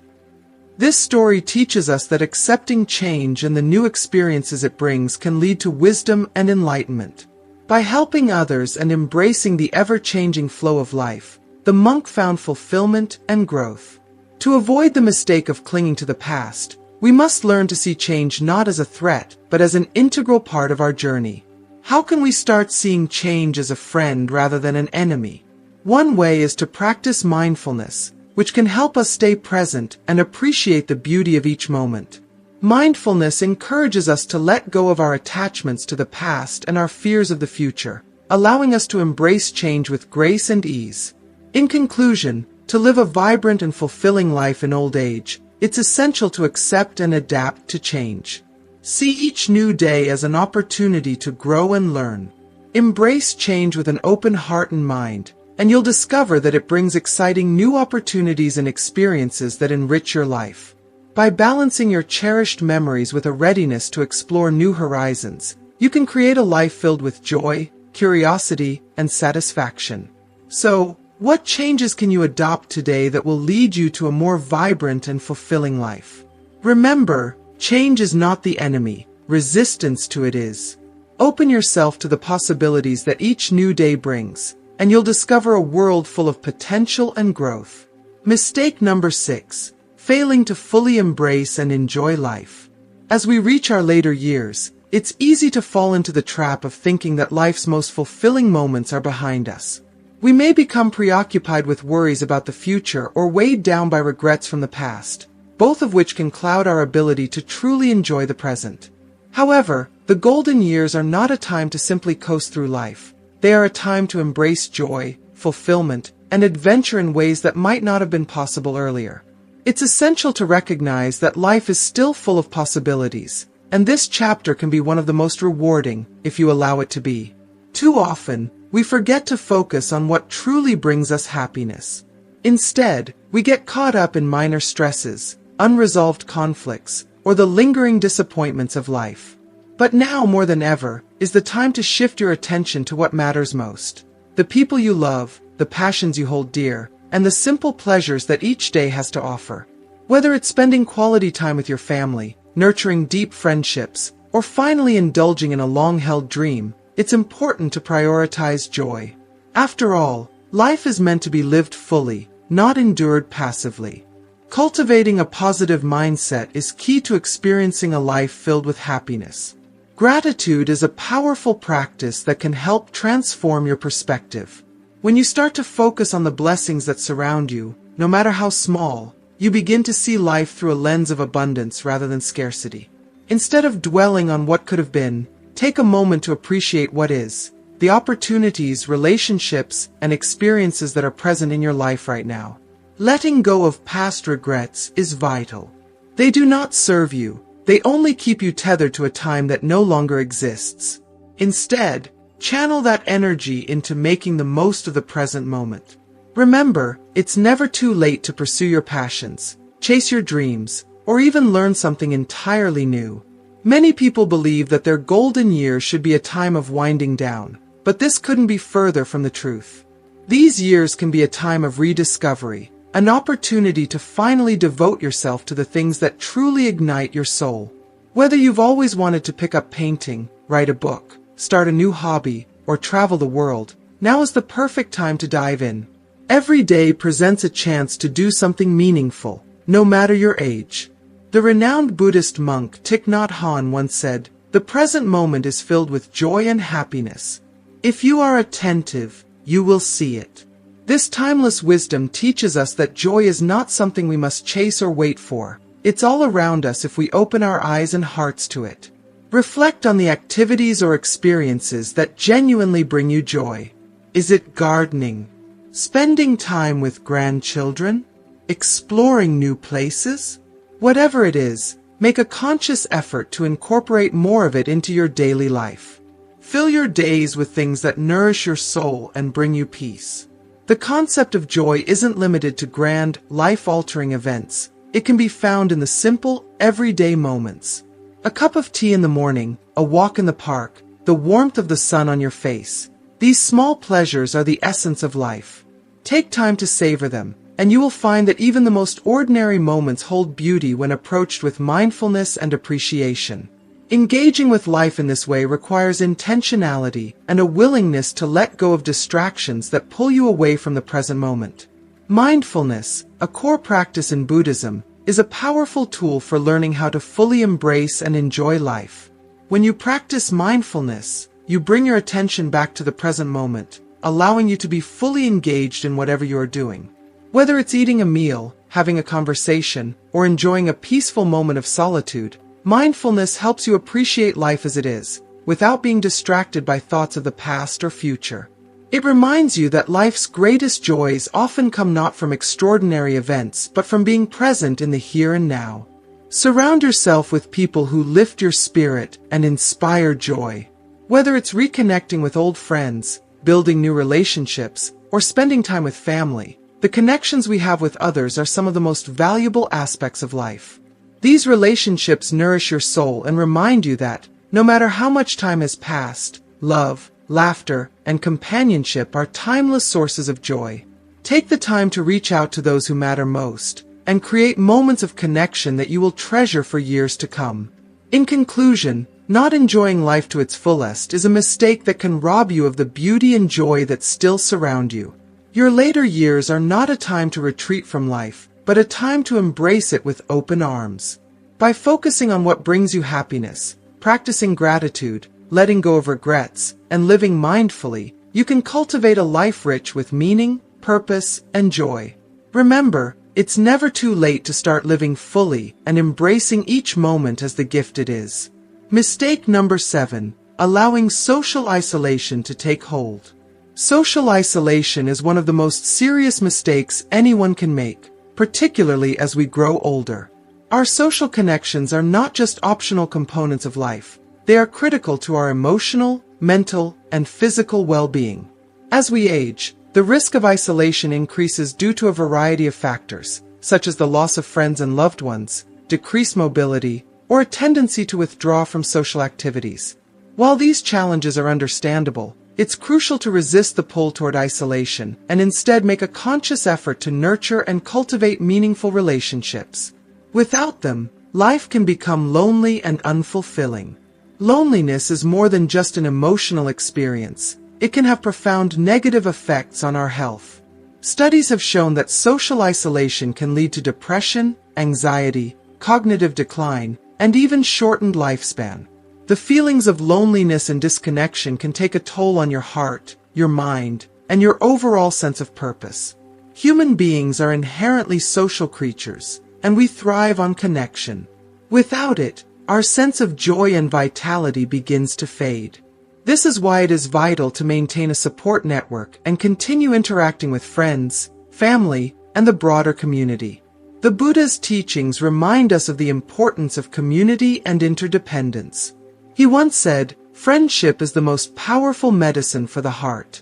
This story teaches us that accepting change and the new experiences it brings can lead to wisdom and enlightenment. By helping others and embracing the ever-changing flow of life, the monk found fulfillment and growth. To avoid the mistake of clinging to the past, we must learn to see change not as a threat, but as an integral part of our journey. How can we start seeing change as a friend rather than an enemy? One way is to practice mindfulness, which can help us stay present and appreciate the beauty of each moment. Mindfulness encourages us to let go of our attachments to the past and our fears of the future, allowing us to embrace change with grace and ease. In conclusion, to live a vibrant and fulfilling life in old age, it's essential to accept and adapt to change. See each new day as an opportunity to grow and learn. Embrace change with an open heart and mind, and you'll discover that it brings exciting new opportunities and experiences that enrich your life. By balancing your cherished memories with a readiness to explore new horizons, you can create a life filled with joy, curiosity, and satisfaction. So, what changes can you adopt today that will lead you to a more vibrant and fulfilling life? Remember, change is not the enemy, resistance to it is. Open yourself to the possibilities that each new day brings, and you'll discover a world full of potential and growth. Mistake number 6. Failing to fully embrace and enjoy life. As we reach our later years, it's easy to fall into the trap of thinking that life's most fulfilling moments are behind us. We may become preoccupied with worries about the future or weighed down by regrets from the past, both of which can cloud our ability to truly enjoy the present. However, the golden years are not a time to simply coast through life. They are a time to embrace joy, fulfillment, and adventure in ways that might not have been possible earlier. It's essential to recognize that life is still full of possibilities, and this chapter can be one of the most rewarding if you allow it to be. Too often, we forget to focus on what truly brings us happiness. Instead, we get caught up in minor stresses, unresolved conflicts, or the lingering disappointments of life. But now more than ever is the time to shift your attention to what matters most. The people you love, the passions you hold dear, and the simple pleasures that each day has to offer. Whether it's spending quality time with your family, nurturing deep friendships, or finally indulging in a long-held dream, it's important to prioritize joy. After all, life is meant to be lived fully, not endured passively. Cultivating a positive mindset is key to experiencing a life filled with happiness. Gratitude is a powerful practice that can help transform your perspective. When you start to focus on the blessings that surround you, no matter how small, you begin to see life through a lens of abundance rather than scarcity. Instead of dwelling on what could have been, take a moment to appreciate what is, the opportunities, relationships, and experiences that are present in your life right now. Letting go of past regrets is vital. They do not serve you. They only keep you tethered to a time that no longer exists. Instead, channel that energy into making the most of the present moment. Remember, it's never too late to pursue your passions, chase your dreams, or even learn something entirely new. Many people believe that their golden years should be a time of winding down, but this couldn't be further from the truth. These years can be a time of rediscovery, an opportunity to finally devote yourself to the things that truly ignite your soul. Whether you've always wanted to pick up painting, write a book, start a new hobby, or travel the world, now is the perfect time to dive in. Every day presents a chance to do something meaningful, no matter your age. The renowned Buddhist monk Thich Nhat Hanh once said, "The present moment is filled with joy and happiness. If you are attentive, you will see it." This timeless wisdom teaches us that joy is not something we must chase or wait for. It's all around us if we open our eyes and hearts to it. Reflect on the activities or experiences that genuinely bring you joy. Is it gardening? Spending time with grandchildren? Exploring new places? Whatever it is, make a conscious effort to incorporate more of it into your daily life. Fill your days with things that nourish your soul and bring you peace. The concept of joy isn't limited to grand, life-altering events. It can be found in the simple, everyday moments. A cup of tea in the morning, a walk in the park, the warmth of the sun on your face. These small pleasures are the essence of life. Take time to savor them, and you will find that even the most ordinary moments hold beauty when approached with mindfulness and appreciation. Engaging with life in this way requires intentionality and a willingness to let go of distractions that pull you away from the present moment. Mindfulness, a core practice in Buddhism, is a powerful tool for learning how to fully embrace and enjoy life. When you practice mindfulness, you bring your attention back to the present moment, allowing you to be fully engaged in whatever you are doing. Whether it's eating a meal, having a conversation, or enjoying a peaceful moment of solitude, mindfulness helps you appreciate life as it is, without being distracted by thoughts of the past or future. It reminds you that life's greatest joys often come not from extraordinary events, but from being present in the here and now. Surround yourself with people who lift your spirit and inspire joy. Whether it's reconnecting with old friends, building new relationships, or spending time with family, the connections we have with others are some of the most valuable aspects of life. These relationships nourish your soul and remind you that, no matter how much time has passed, love, laughter, and companionship are timeless sources of joy. Take the time to reach out to those who matter most, and create moments of connection that you will treasure for years to come. In conclusion, not enjoying life to its fullest is a mistake that can rob you of the beauty and joy that still surround you. Your later years are not a time to retreat from life, but a time to embrace it with open arms. By focusing on what brings you happiness, practicing gratitude, letting go of regrets, and living mindfully, you can cultivate a life rich with meaning, purpose, and joy. Remember, it's never too late to start living fully and embracing each moment as the gift it is. Mistake number 7. Allowing social isolation to take hold. Social isolation is one of the most serious mistakes anyone can make, particularly as we grow older. Our social connections are not just optional components of life. They are critical to our emotional, mental, and physical well-being. As we age, the risk of isolation increases due to a variety of factors, such as the loss of friends and loved ones, decreased mobility, or a tendency to withdraw from social activities. While these challenges are understandable, it's crucial to resist the pull toward isolation and instead make a conscious effort to nurture and cultivate meaningful relationships. Without them, life can become lonely and unfulfilling. Loneliness is more than just an emotional experience. It can have profound negative effects on our health. Studies have shown that social isolation can lead to depression, anxiety, cognitive decline, and even shortened lifespan. The feelings of loneliness and disconnection can take a toll on your heart, your mind, and your overall sense of purpose. Human beings are inherently social creatures, and we thrive on connection. Without it, our sense of joy and vitality begins to fade. This is why it is vital to maintain a support network and continue interacting with friends, family, and the broader community. The Buddha's teachings remind us of the importance of community and interdependence. He once said, "Friendship is the most powerful medicine for the heart."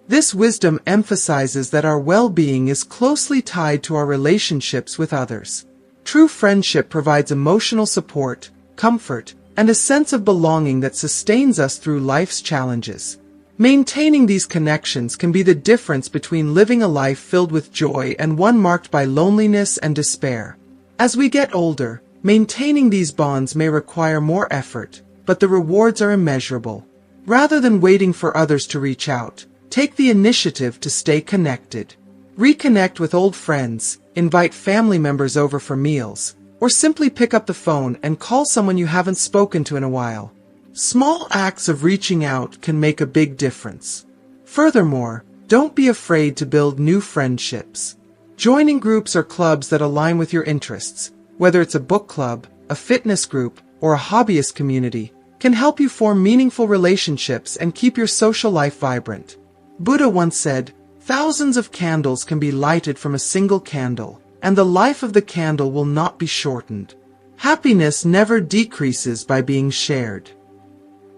This wisdom emphasizes that our well-being is closely tied to our relationships with others. True friendship provides emotional support, comfort, and a sense of belonging that sustains us through life's challenges. Maintaining these connections can be the difference between living a life filled with joy and one marked by loneliness and despair. As we get older, maintaining these bonds may require more effort, but the rewards are immeasurable. Rather than waiting for others to reach out, take the initiative to stay connected. Reconnect with old friends, invite family members over for meals, or simply pick up the phone and call someone you haven't spoken to in a while. Small acts of reaching out can make a big difference. Furthermore, don't be afraid to build new friendships. Joining groups or clubs that align with your interests, whether it's a book club, a fitness group, or a hobbyist community, can help you form meaningful relationships and keep your social life vibrant. Buddha once said, "Thousands of candles can be lighted from a single candle, and the life of the candle will not be shortened." Happiness never decreases by being shared.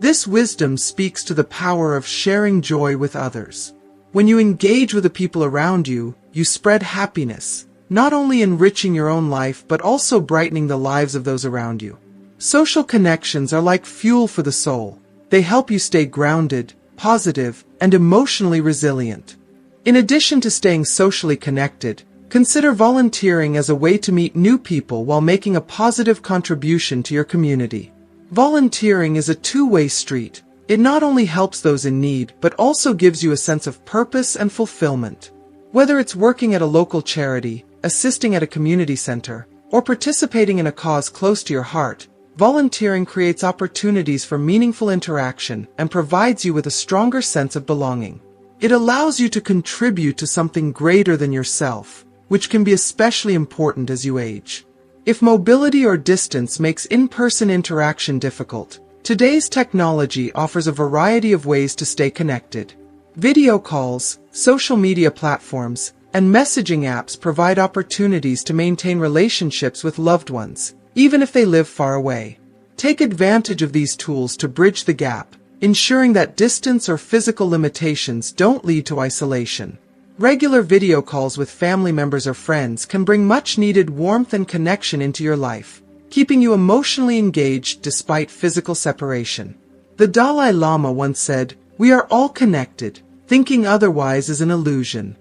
This wisdom speaks to the power of sharing joy with others. When you engage with the people around you, you spread happiness, not only enriching your own life but also brightening the lives of those around you. Social connections are like fuel for the soul. They help you stay grounded, positive, and emotionally resilient. In addition to staying socially connected, consider volunteering as a way to meet new people while making a positive contribution to your community. Volunteering is a two-way street. It not only helps those in need, but also gives you a sense of purpose and fulfillment. Whether it's working at a local charity, assisting at a community center, or participating in a cause close to your heart, volunteering creates opportunities for meaningful interaction and provides you with a stronger sense of belonging. It allows you to contribute to something greater than yourself, which can be especially important as you age. If mobility or distance makes in-person interaction difficult, today's technology offers a variety of ways to stay connected. Video calls, social media platforms, and messaging apps provide opportunities to maintain relationships with loved ones, even if they live far away. Take advantage of these tools to bridge the gap, ensuring that distance or physical limitations don't lead to isolation. Regular video calls with family members or friends can bring much-needed warmth and connection into your life, keeping you emotionally engaged despite physical separation. The Dalai Lama once said, "We are all connected. Thinking otherwise is an illusion."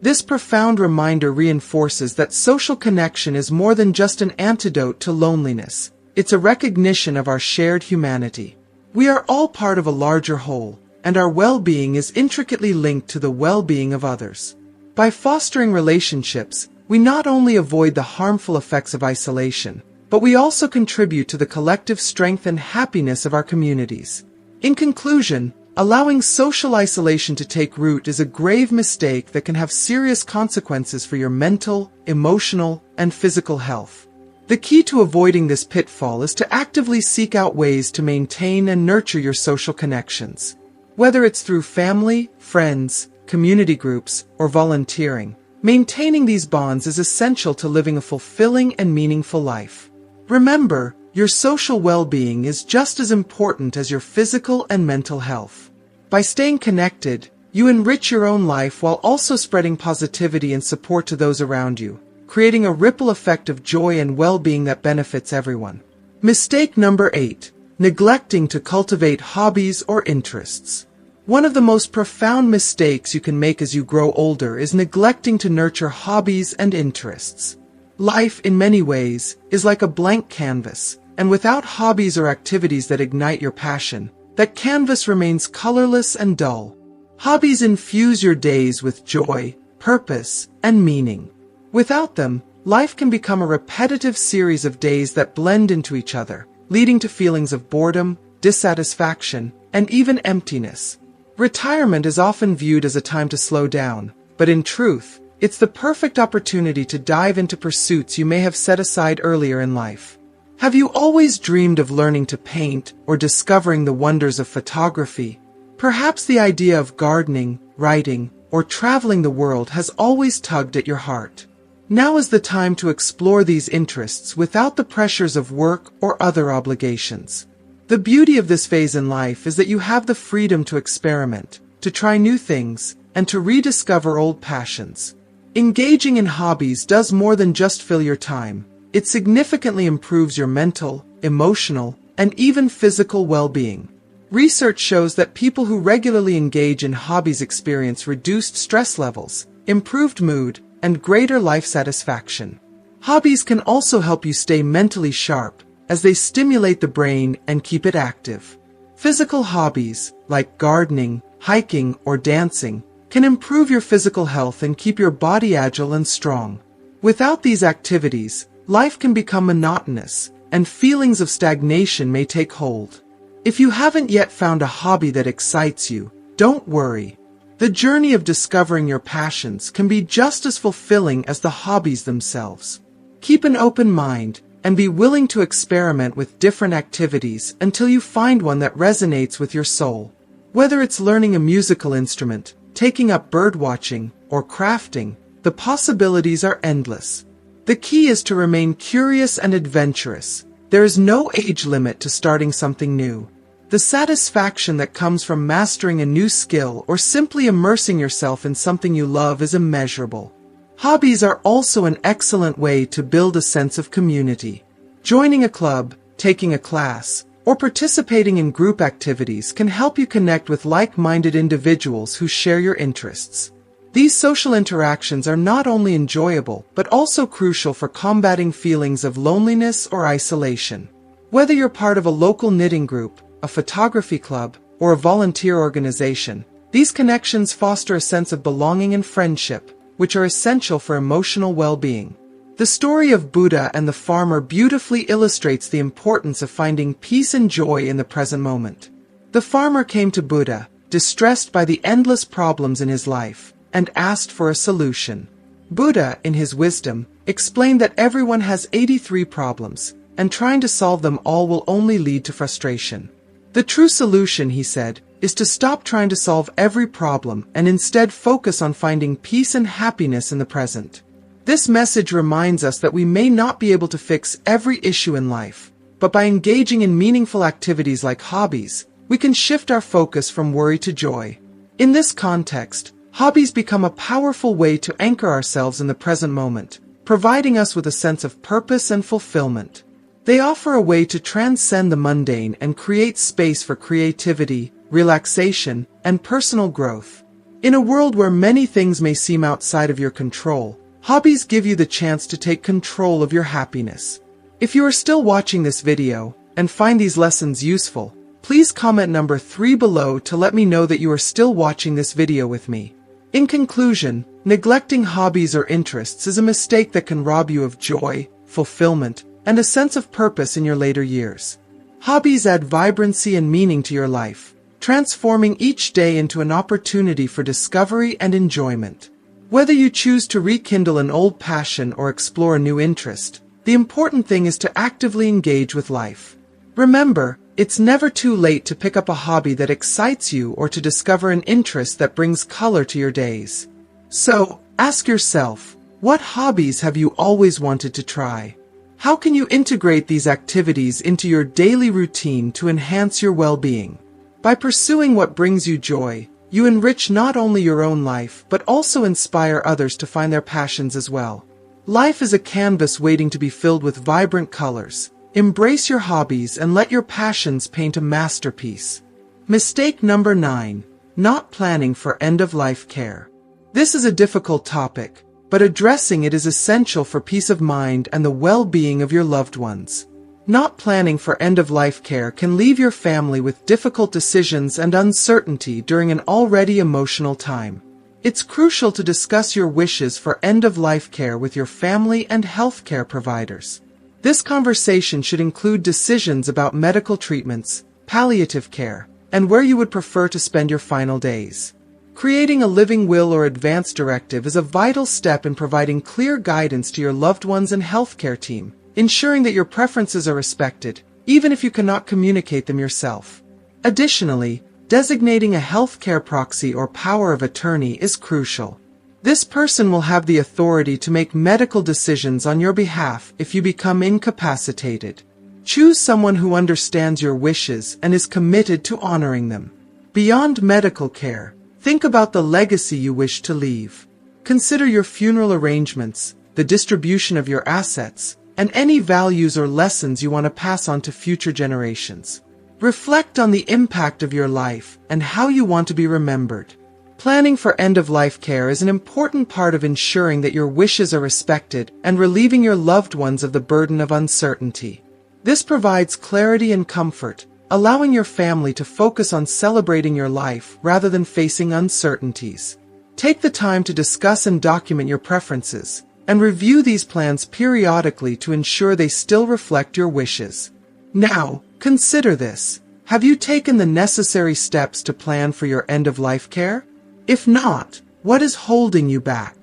This profound reminder reinforces that social connection is more than just an antidote to loneliness. It's a recognition of our shared humanity. We are all part of a larger whole, and our well-being is intricately linked to the well-being of others. By fostering relationships, we not only avoid the harmful effects of isolation, but we also contribute to the collective strength and happiness of our communities. In conclusion, allowing social isolation to take root is a grave mistake that can have serious consequences for your mental, emotional, and physical health. The key to avoiding this pitfall is to actively seek out ways to maintain and nurture your social connections. Whether it's through family, friends, community groups, or volunteering, maintaining these bonds is essential to living a fulfilling and meaningful life. Remember, your social well-being is just as important as your physical and mental health. By staying connected, you enrich your own life while also spreading positivity and support to those around you, creating a ripple effect of joy and well-being that benefits everyone. Mistake number 8. Neglecting to cultivate hobbies or interests. One of the most profound mistakes you can make as you grow older is neglecting to nurture hobbies and interests. Life, in many ways, is like a blank canvas, and without hobbies or activities that ignite your passion, that canvas remains colorless and dull. Hobbies infuse your days with joy, purpose, and meaning. Without them, life can become a repetitive series of days that blend into each other, leading to feelings of boredom, dissatisfaction, and even emptiness. Retirement is often viewed as a time to slow down, but in truth, it's the perfect opportunity to dive into pursuits you may have set aside earlier in life. Have you always dreamed of learning to paint or discovering the wonders of photography? Perhaps the idea of gardening, writing, or traveling the world has always tugged at your heart. Now is the time to explore these interests without the pressures of work or other obligations. The beauty of this phase in life is that you have the freedom to experiment, to try new things, and to rediscover old passions. Engaging in hobbies does more than just fill your time. It significantly improves your mental, emotional, and even physical well-being. Research shows that people who regularly engage in hobbies experience reduced stress levels, improved mood, and greater life satisfaction. Hobbies can also help you stay mentally sharp, as they stimulate the brain and keep it active. Physical hobbies, like gardening, hiking, or dancing, can improve your physical health and keep your body agile and strong. Without these activities, life can become monotonous, and feelings of stagnation may take hold. If you haven't yet found a hobby that excites you, don't worry. The journey of discovering your passions can be just as fulfilling as the hobbies themselves. Keep an open mind, and be willing to experiment with different activities until you find one that resonates with your soul. Whether it's learning a musical instrument, taking up birdwatching, or crafting, the possibilities are endless. The key is to remain curious and adventurous. There is no age limit to starting something new. The satisfaction that comes from mastering a new skill or simply immersing yourself in something you love is immeasurable. Hobbies are also an excellent way to build a sense of community. Joining a club, taking a class, or participating in group activities can help you connect with like-minded individuals who share your interests. These social interactions are not only enjoyable, but also crucial for combating feelings of loneliness or isolation. Whether you're part of a local knitting group, a photography club, or a volunteer organization, these connections foster a sense of belonging and friendship, which are essential for emotional well-being. The story of Buddha and the farmer beautifully illustrates the importance of finding peace and joy in the present moment. The farmer came to Buddha, distressed by the endless problems in his life, and asked for a solution. Buddha, in his wisdom, explained that everyone has 83 problems, and trying to solve them all will only lead to frustration. The true solution, he said, is to stop trying to solve every problem and instead focus on finding peace and happiness in the present. This message reminds us that we may not be able to fix every issue in life, but by engaging in meaningful activities like hobbies, we can shift our focus from worry to joy. In this context, hobbies become a powerful way to anchor ourselves in the present moment, providing us with a sense of purpose and fulfillment. They offer a way to transcend the mundane and create space for creativity, relaxation, and personal growth. In a world where many things may seem outside of your control, hobbies give you the chance to take control of your happiness. If you are still watching this video and find these lessons useful, Please comment number 3 below to let me know that you are still watching this video with me. In conclusion, neglecting hobbies or interests is a mistake that can rob you of joy, fulfillment, and a sense of purpose in your later years. Hobbies add vibrancy and meaning to your life, transforming each day into an opportunity for discovery and enjoyment. Whether you choose to rekindle an old passion or explore a new interest, the important thing is to actively engage with life. Remember, it's never too late to pick up a hobby that excites you or to discover an interest that brings color to your days. So, ask yourself, what hobbies have you always wanted to try? How can you integrate these activities into your daily routine to enhance your well-being? By pursuing what brings you joy, you enrich not only your own life but also inspire others to find their passions as well. Life is a canvas waiting to be filled with vibrant colors. Embrace your hobbies and let your passions paint a masterpiece. Mistake number 9. Not planning for end-of-life care. This is a difficult topic, but addressing it is essential for peace of mind and the well-being of your loved ones. Not planning for end-of-life care can leave your family with difficult decisions and uncertainty during an already emotional time. It's crucial to discuss your wishes for end-of-life care with your family and healthcare providers. This conversation should include decisions about medical treatments, palliative care, and where you would prefer to spend your final days. Creating a living will or advance directive is a vital step in providing clear guidance to your loved ones and healthcare team, ensuring that your preferences are respected, even if you cannot communicate them yourself. Additionally, designating a healthcare proxy or power of attorney is crucial. This person will have the authority to make medical decisions on your behalf if you become incapacitated. Choose someone who understands your wishes and is committed to honoring them. Beyond medical care, think about the legacy you wish to leave. Consider your funeral arrangements, the distribution of your assets, and any values or lessons you want to pass on to future generations. Reflect on the impact of your life and how you want to be remembered. Planning for end-of-life care is an important part of ensuring that your wishes are respected and relieving your loved ones of the burden of uncertainty. This provides clarity and comfort, allowing your family to focus on celebrating your life rather than facing uncertainties. Take the time to discuss and document your preferences, and review these plans periodically to ensure they still reflect your wishes. Now, consider this. Have you taken the necessary steps to plan for your end-of-life care? If not, what is holding you back?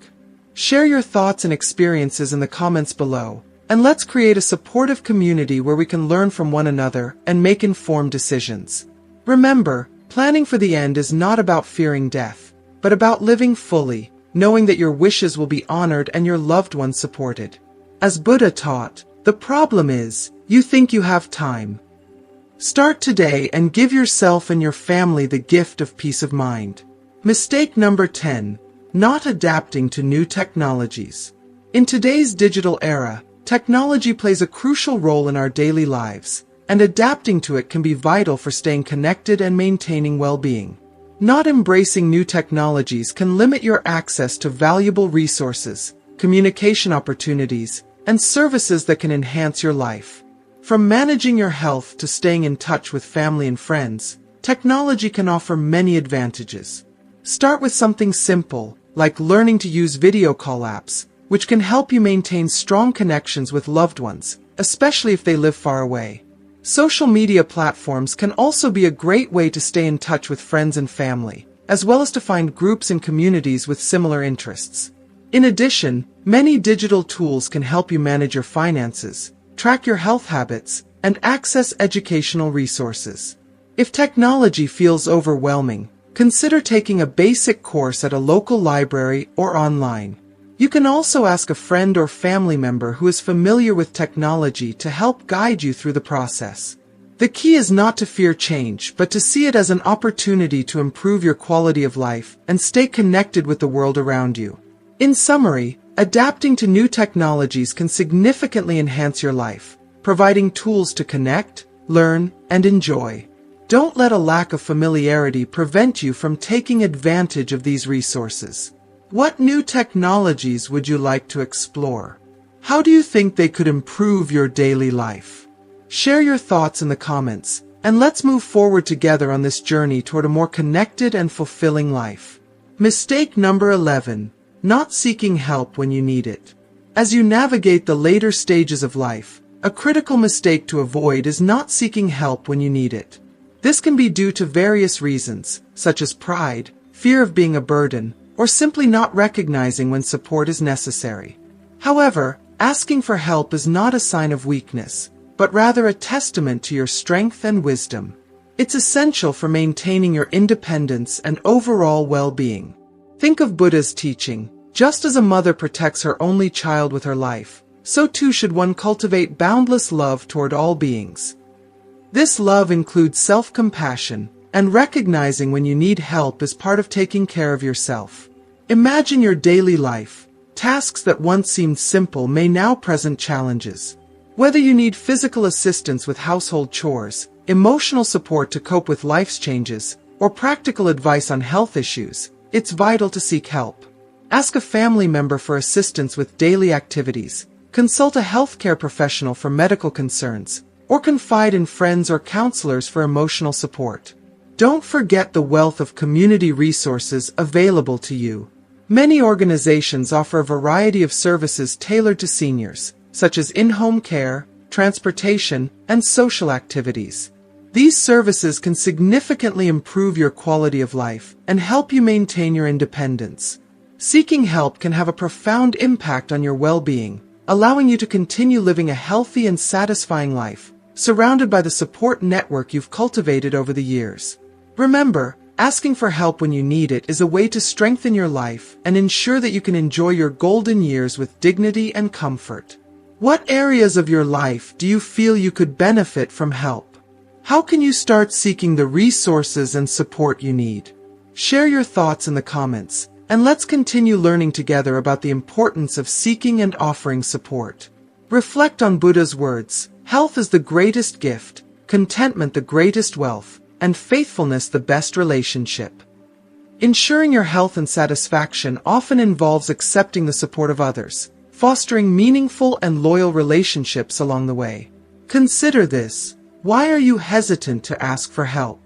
Share your thoughts and experiences in the comments below, and let's create a supportive community where we can learn from one another and make informed decisions. Remember, planning for the end is not about fearing death, but about living fully, knowing that your wishes will be honored and your loved ones supported. As Buddha taught, the problem is, you think you have time. Start today and give yourself and your family the gift of peace of mind. Mistake number 10. Not adapting to new technologies. In today's digital era, technology plays a crucial role in our daily lives, and adapting to it can be vital for staying connected and maintaining well-being. Not embracing new technologies can limit your access to valuable resources, communication opportunities, and services that can enhance your life. From managing your health to staying in touch with family and friends, technology can offer many advantages. Start with something simple, like learning to use video call apps, which can help you maintain strong connections with loved ones, especially if they live far away. Social media platforms can also be a great way to stay in touch with friends and family, as well as to find groups and communities with similar interests. In addition, many digital tools can help you manage your finances, track your health habits, and access educational resources. If technology feels overwhelming, consider taking a basic course at a local library or online. You can also ask a friend or family member who is familiar with technology to help guide you through the process. The key is not to fear change, but to see it as an opportunity to improve your quality of life and stay connected with the world around you. In summary, adapting to new technologies can significantly enhance your life, providing tools to connect, learn, and enjoy. Don't let a lack of familiarity prevent you from taking advantage of these resources. What new technologies would you like to explore? How do you think they could improve your daily life? Share your thoughts in the comments, and let's move forward together on this journey toward a more connected and fulfilling life. Mistake number 11. Not seeking help when you need it. As you navigate the later stages of life, a critical mistake to avoid is not seeking help when you need it. This can be due to various reasons, such as pride, fear of being a burden, or simply not recognizing when support is necessary. However, asking for help is not a sign of weakness, but rather a testament to your strength and wisdom. It's essential for maintaining your independence and overall well-being. Think of Buddha's teaching: just as a mother protects her only child with her life, so too should one cultivate boundless love toward all beings. This love includes self-compassion, and recognizing when you need help is part of taking care of yourself. Imagine your daily life. Tasks that once seemed simple may now present challenges. Whether you need physical assistance with household chores, emotional support to cope with life's changes, or practical advice on health issues, it's vital to seek help. Ask a family member for assistance with daily activities, consult a healthcare professional for medical concerns, or confide in friends or counselors for emotional support. Don't forget the wealth of community resources available to you. Many organizations offer a variety of services tailored to seniors, such as in-home care, transportation, and social activities. These services can significantly improve your quality of life and help you maintain your independence. Seeking help can have a profound impact on your well-being, allowing you to continue living a healthy and satisfying life, surrounded by the support network you've cultivated over the years. Remember, asking for help when you need it is a way to strengthen your life and ensure that you can enjoy your golden years with dignity and comfort. What areas of your life do you feel you could benefit from help? How can you start seeking the resources and support you need? Share your thoughts in the comments, and let's continue learning together about the importance of seeking and offering support. Reflect on Buddha's words: health is the greatest gift, contentment the greatest wealth, and faithfulness the best relationship. Ensuring your health and satisfaction often involves accepting the support of others, fostering meaningful and loyal relationships along the way. Consider this. Why are you hesitant to ask for help?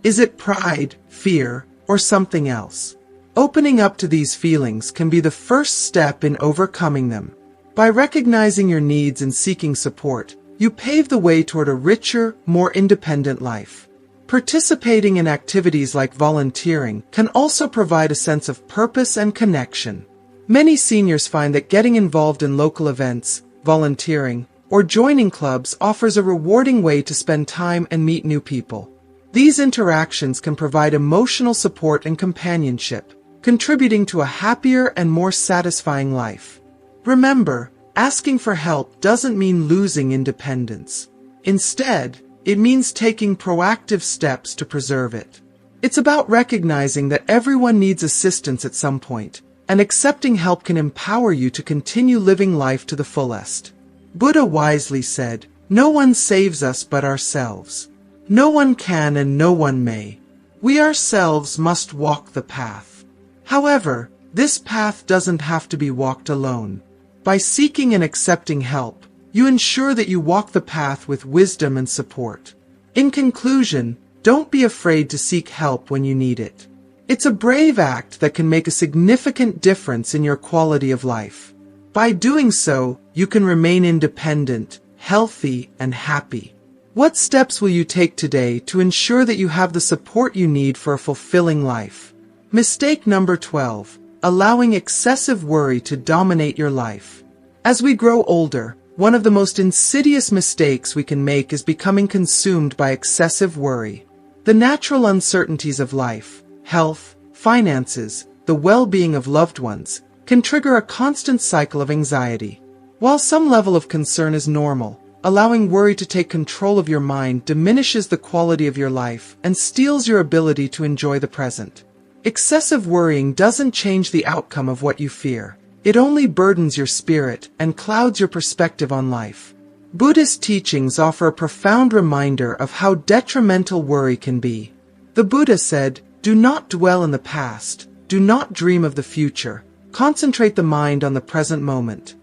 Is it pride, fear, or something else? Opening up to these feelings can be the first step in overcoming them. By recognizing your needs and seeking support, you pave the way toward a richer, more independent life. Participating in activities like volunteering can also provide a sense of purpose and connection. Many seniors find that getting involved in local events, volunteering, or joining clubs offers a rewarding way to spend time and meet new people. These interactions can provide emotional support and companionship, contributing to a happier and more satisfying life. Remember, asking for help doesn't mean losing independence. Instead, it means taking proactive steps to preserve it. It's about recognizing that everyone needs assistance at some point, and accepting help can empower you to continue living life to the fullest. Buddha wisely said, "No one saves us but ourselves. No one can and no one may. We ourselves must walk the path." However, this path doesn't have to be walked alone. By seeking and accepting help, you ensure that you walk the path with wisdom and support. In conclusion, don't be afraid to seek help when you need it. It's a brave act that can make a significant difference in your quality of life. By doing so, you can remain independent, healthy, and happy. What steps will you take today to ensure that you have the support you need for a fulfilling life? Mistake number 12. Allowing excessive worry to dominate your life. As we grow older, one of the most insidious mistakes we can make is becoming consumed by excessive worry. The natural uncertainties of life, health, finances, the well-being of loved ones, can trigger a constant cycle of anxiety. While some level of concern is normal, allowing worry to take control of your mind diminishes the quality of your life and steals your ability to enjoy the present. Excessive worrying doesn't change the outcome of what you fear. It only burdens your spirit and clouds your perspective on life. Buddhist teachings offer a profound reminder of how detrimental worry can be. The Buddha said, "Do not dwell in the past, do not dream of the future. Concentrate the mind on the present moment."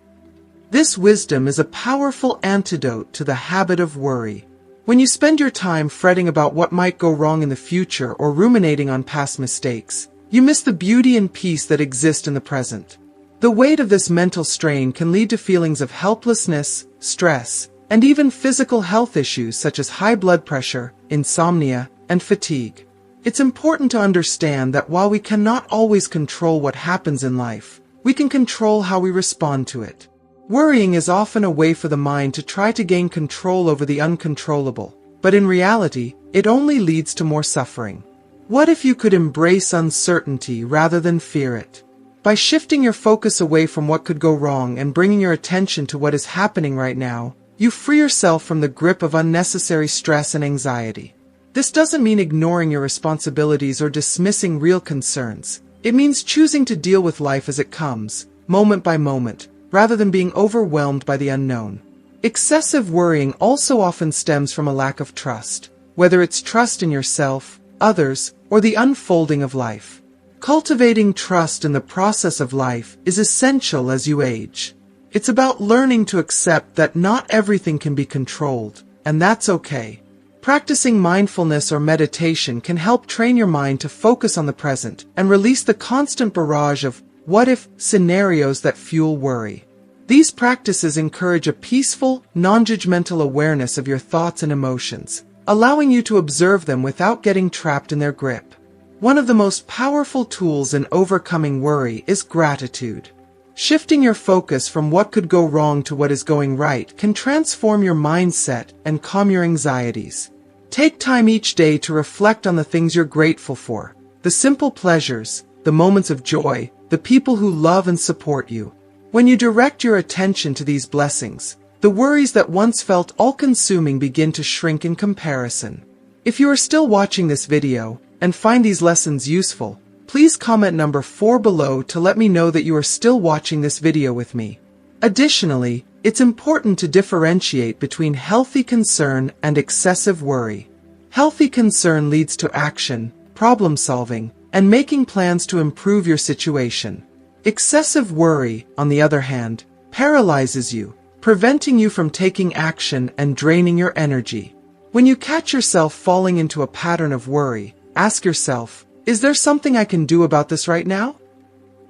This wisdom is a powerful antidote to the habit of worry. When you spend your time fretting about what might go wrong in the future or ruminating on past mistakes, you miss the beauty and peace that exist in the present. The weight of this mental strain can lead to feelings of helplessness, stress, and even physical health issues such as high blood pressure, insomnia, and fatigue. It's important to understand that while we cannot always control what happens in life, we can control how we respond to it. Worrying is often a way for the mind to try to gain control over the uncontrollable, but in reality, it only leads to more suffering. What if you could embrace uncertainty rather than fear it? By shifting your focus away from what could go wrong and bringing your attention to what is happening right now, you free yourself from the grip of unnecessary stress and anxiety. This doesn't mean ignoring your responsibilities or dismissing real concerns. It means choosing to deal with life as it comes, moment by moment, rather than being overwhelmed by the unknown. Excessive worrying also often stems from a lack of trust, whether it's trust in yourself, others, or the unfolding of life. Cultivating trust in the process of life is essential as you age. It's about learning to accept that not everything can be controlled, and that's okay. Practicing mindfulness or meditation can help train your mind to focus on the present and release the constant barrage of what-if scenarios that fuel worry. These practices encourage a peaceful, non-judgmental awareness of your thoughts and emotions, allowing you to observe them without getting trapped in their grip. One of the most powerful tools in overcoming worry is gratitude. Shifting your focus from what could go wrong to what is going right can transform your mindset and calm your anxieties. Take time each day to reflect on the things you're grateful for, the simple pleasures, the moments of joy, the people who love and support you. When you direct your attention to these blessings, the worries that once felt all-consuming begin to shrink in comparison. If you are still watching this video and find these lessons useful, please comment number 4 below to let me know that you are still watching this video with me. Additionally, it's important to differentiate between healthy concern and excessive worry. Healthy concern leads to action, problem solving, and making plans to improve your situation. Excessive worry, on the other hand, paralyzes you, preventing you from taking action and draining your energy. When you catch yourself falling into a pattern of worry, ask yourself, is there something I can do about this right now?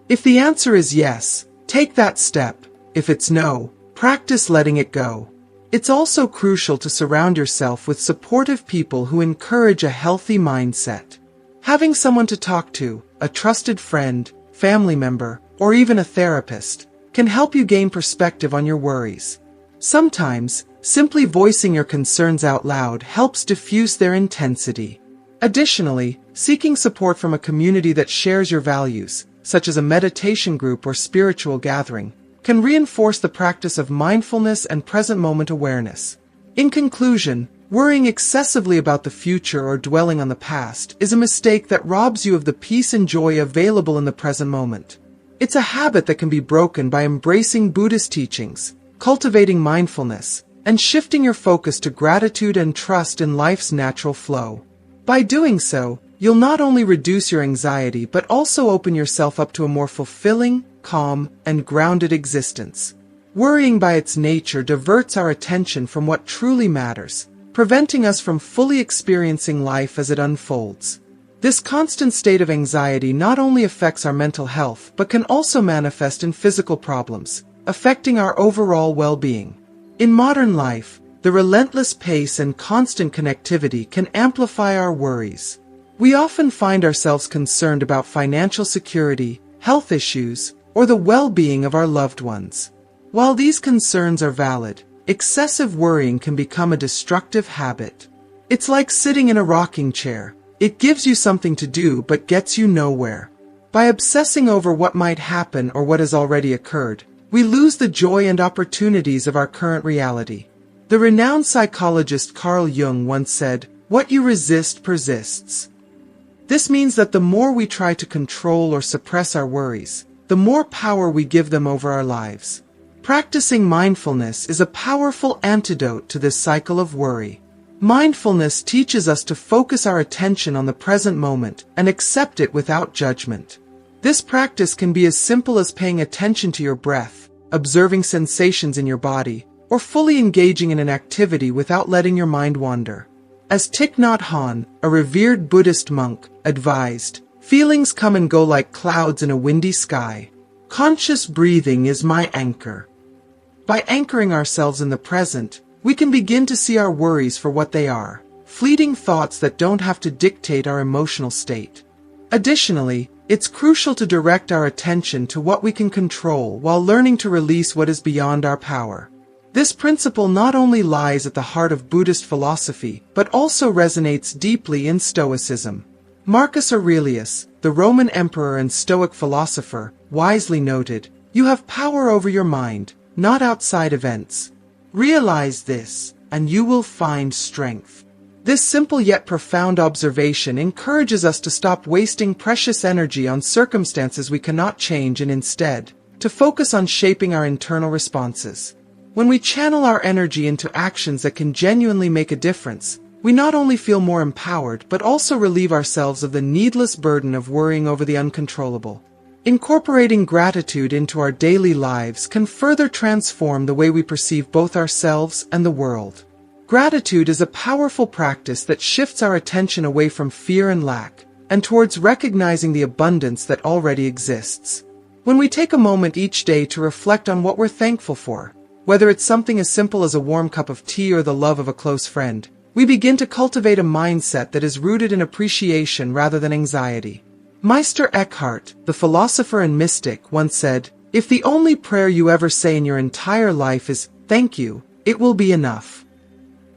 If the answer is yes, take that step. If it's no, practice letting it go. It's also crucial to surround yourself with supportive people who encourage a healthy mindset. Having someone to talk to, a trusted friend, family member, or even a therapist, can help you gain perspective on your worries. Sometimes, simply voicing your concerns out loud helps diffuse their intensity. Additionally, seeking support from a community that shares your values, such as a meditation group or spiritual gathering, can reinforce the practice of mindfulness and present-moment awareness. In conclusion, worrying excessively about the future or dwelling on the past is a mistake that robs you of the peace and joy available in the present moment. It's a habit that can be broken by embracing Buddhist teachings, cultivating mindfulness, and shifting your focus to gratitude and trust in life's natural flow. By doing so, you'll not only reduce your anxiety but also open yourself up to a more fulfilling, calm, and grounded existence. Worrying by its nature diverts our attention from what truly matters, preventing us from fully experiencing life as it unfolds. This constant state of anxiety not only affects our mental health but can also manifest in physical problems, affecting our overall well-being. In modern life, the relentless pace and constant connectivity can amplify our worries. We often find ourselves concerned about financial security, health issues, or the well-being of our loved ones. While these concerns are valid, excessive worrying can become a destructive habit. It's like sitting in a rocking chair. It gives you something to do but gets you nowhere. By obsessing over what might happen or what has already occurred, we lose the joy and opportunities of our current reality. The renowned psychologist Carl Jung once said, "What you resist persists." This means that the more we try to control or suppress our worries, the more power we give them over our lives. Practicing mindfulness is a powerful antidote to this cycle of worry. Mindfulness teaches us to focus our attention on the present moment and accept it without judgment. This practice can be as simple as paying attention to your breath, observing sensations in your body, or fully engaging in an activity without letting your mind wander. As Thich Nhat Hanh, a revered Buddhist monk, advised, "Feelings come and go like clouds in a windy sky. Conscious breathing is my anchor." By anchoring ourselves in the present, we can begin to see our worries for what they are, fleeting thoughts that don't have to dictate our emotional state. Additionally, it's crucial to direct our attention to what we can control while learning to release what is beyond our power. This principle not only lies at the heart of Buddhist philosophy, but also resonates deeply in Stoicism. Marcus Aurelius, the Roman emperor and Stoic philosopher, wisely noted, "You have power over your mind, not outside events. Realize this, and you will find strength." This simple yet profound observation encourages us to stop wasting precious energy on circumstances we cannot change and instead, to focus on shaping our internal responses. When we channel our energy into actions that can genuinely make a difference, we not only feel more empowered but also relieve ourselves of the needless burden of worrying over the uncontrollable. Incorporating gratitude into our daily lives can further transform the way we perceive both ourselves and the world. Gratitude is a powerful practice that shifts our attention away from fear and lack, and towards recognizing the abundance that already exists. When we take a moment each day to reflect on what we're thankful for, whether it's something as simple as a warm cup of tea or the love of a close friend, we begin to cultivate a mindset that is rooted in appreciation rather than anxiety. Meister Eckhart, the philosopher and mystic, once said, "If the only prayer you ever say in your entire life is, 'Thank you,' it will be enough."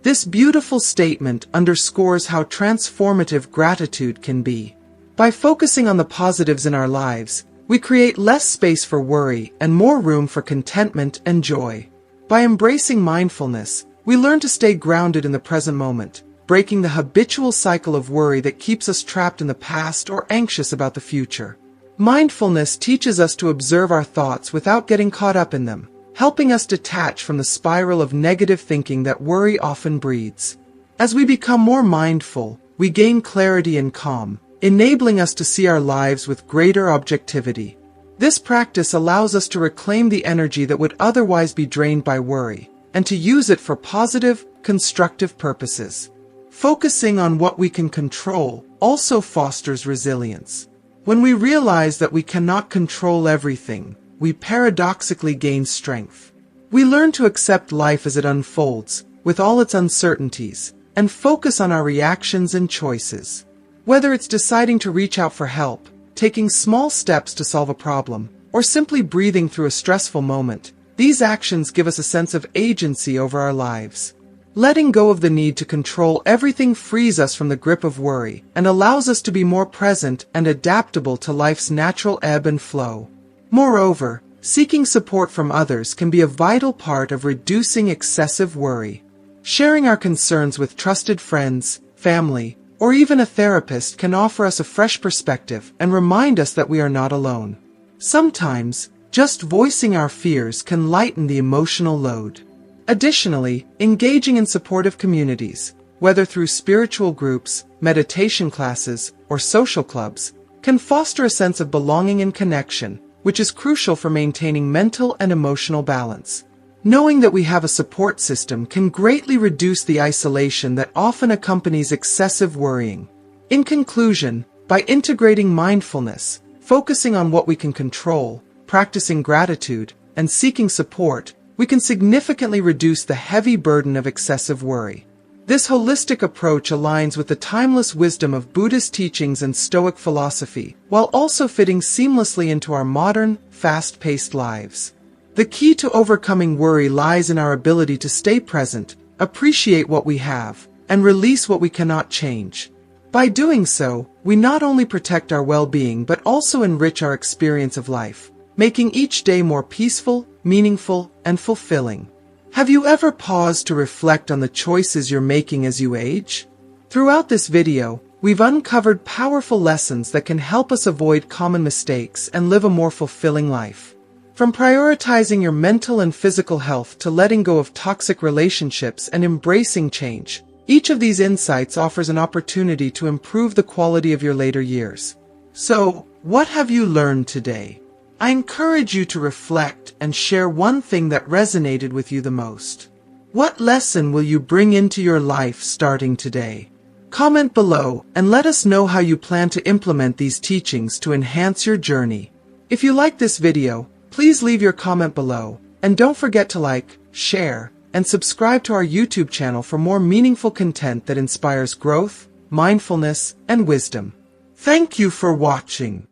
This beautiful statement underscores how transformative gratitude can be. By focusing on the positives in our lives, we create less space for worry and more room for contentment and joy. By embracing mindfulness, we learn to stay grounded in the present moment, breaking the habitual cycle of worry that keeps us trapped in the past or anxious about the future. Mindfulness teaches us to observe our thoughts without getting caught up in them, helping us detach from the spiral of negative thinking that worry often breeds. As we become more mindful, we gain clarity and calm, enabling us to see our lives with greater objectivity. This practice allows us to reclaim the energy that would otherwise be drained by worry, and to use it for positive, constructive purposes. Focusing on what we can control also fosters resilience. When we realize that we cannot control everything, we paradoxically gain strength. We learn to accept life as it unfolds, with all its uncertainties, and focus on our reactions and choices. Whether it's deciding to reach out for help, taking small steps to solve a problem, or simply breathing through a stressful moment, these actions give us a sense of agency over our lives. Letting go of the need to control everything frees us from the grip of worry and allows us to be more present and adaptable to life's natural ebb and flow. Moreover, seeking support from others can be a vital part of reducing excessive worry. Sharing our concerns with trusted friends, family, or even a therapist can offer us a fresh perspective and remind us that we are not alone. Sometimes, just voicing our fears can lighten the emotional load. Additionally, engaging in supportive communities, whether through spiritual groups, meditation classes, or social clubs, can foster a sense of belonging and connection, which is crucial for maintaining mental and emotional balance. Knowing that we have a support system can greatly reduce the isolation that often accompanies excessive worrying. In conclusion, by integrating mindfulness, focusing on what we can control, practicing gratitude, and seeking support, we can significantly reduce the heavy burden of excessive worry. This holistic approach aligns with the timeless wisdom of Buddhist teachings and Stoic philosophy, while also fitting seamlessly into our modern, fast-paced lives. The key to overcoming worry lies in our ability to stay present, appreciate what we have, and release what we cannot change. By doing so, we not only protect our well-being but also enrich our experience of life, making each day more peaceful, meaningful, and fulfilling. Have you ever paused to reflect on the choices you're making as you age? Throughout this video, we've uncovered powerful lessons that can help us avoid common mistakes and live a more fulfilling life. From prioritizing your mental and physical health to letting go of toxic relationships and embracing change, each of these insights offers an opportunity to improve the quality of your later years. So, what have you learned today? I encourage you to reflect and share one thing that resonated with you the most. What lesson will you bring into your life starting today? Comment below and let us know how you plan to implement these teachings to enhance your journey. If you like this video, please leave your comment below, and don't forget to like, share, and subscribe to our YouTube channel for more meaningful content that inspires growth, mindfulness, and wisdom. Thank you for watching.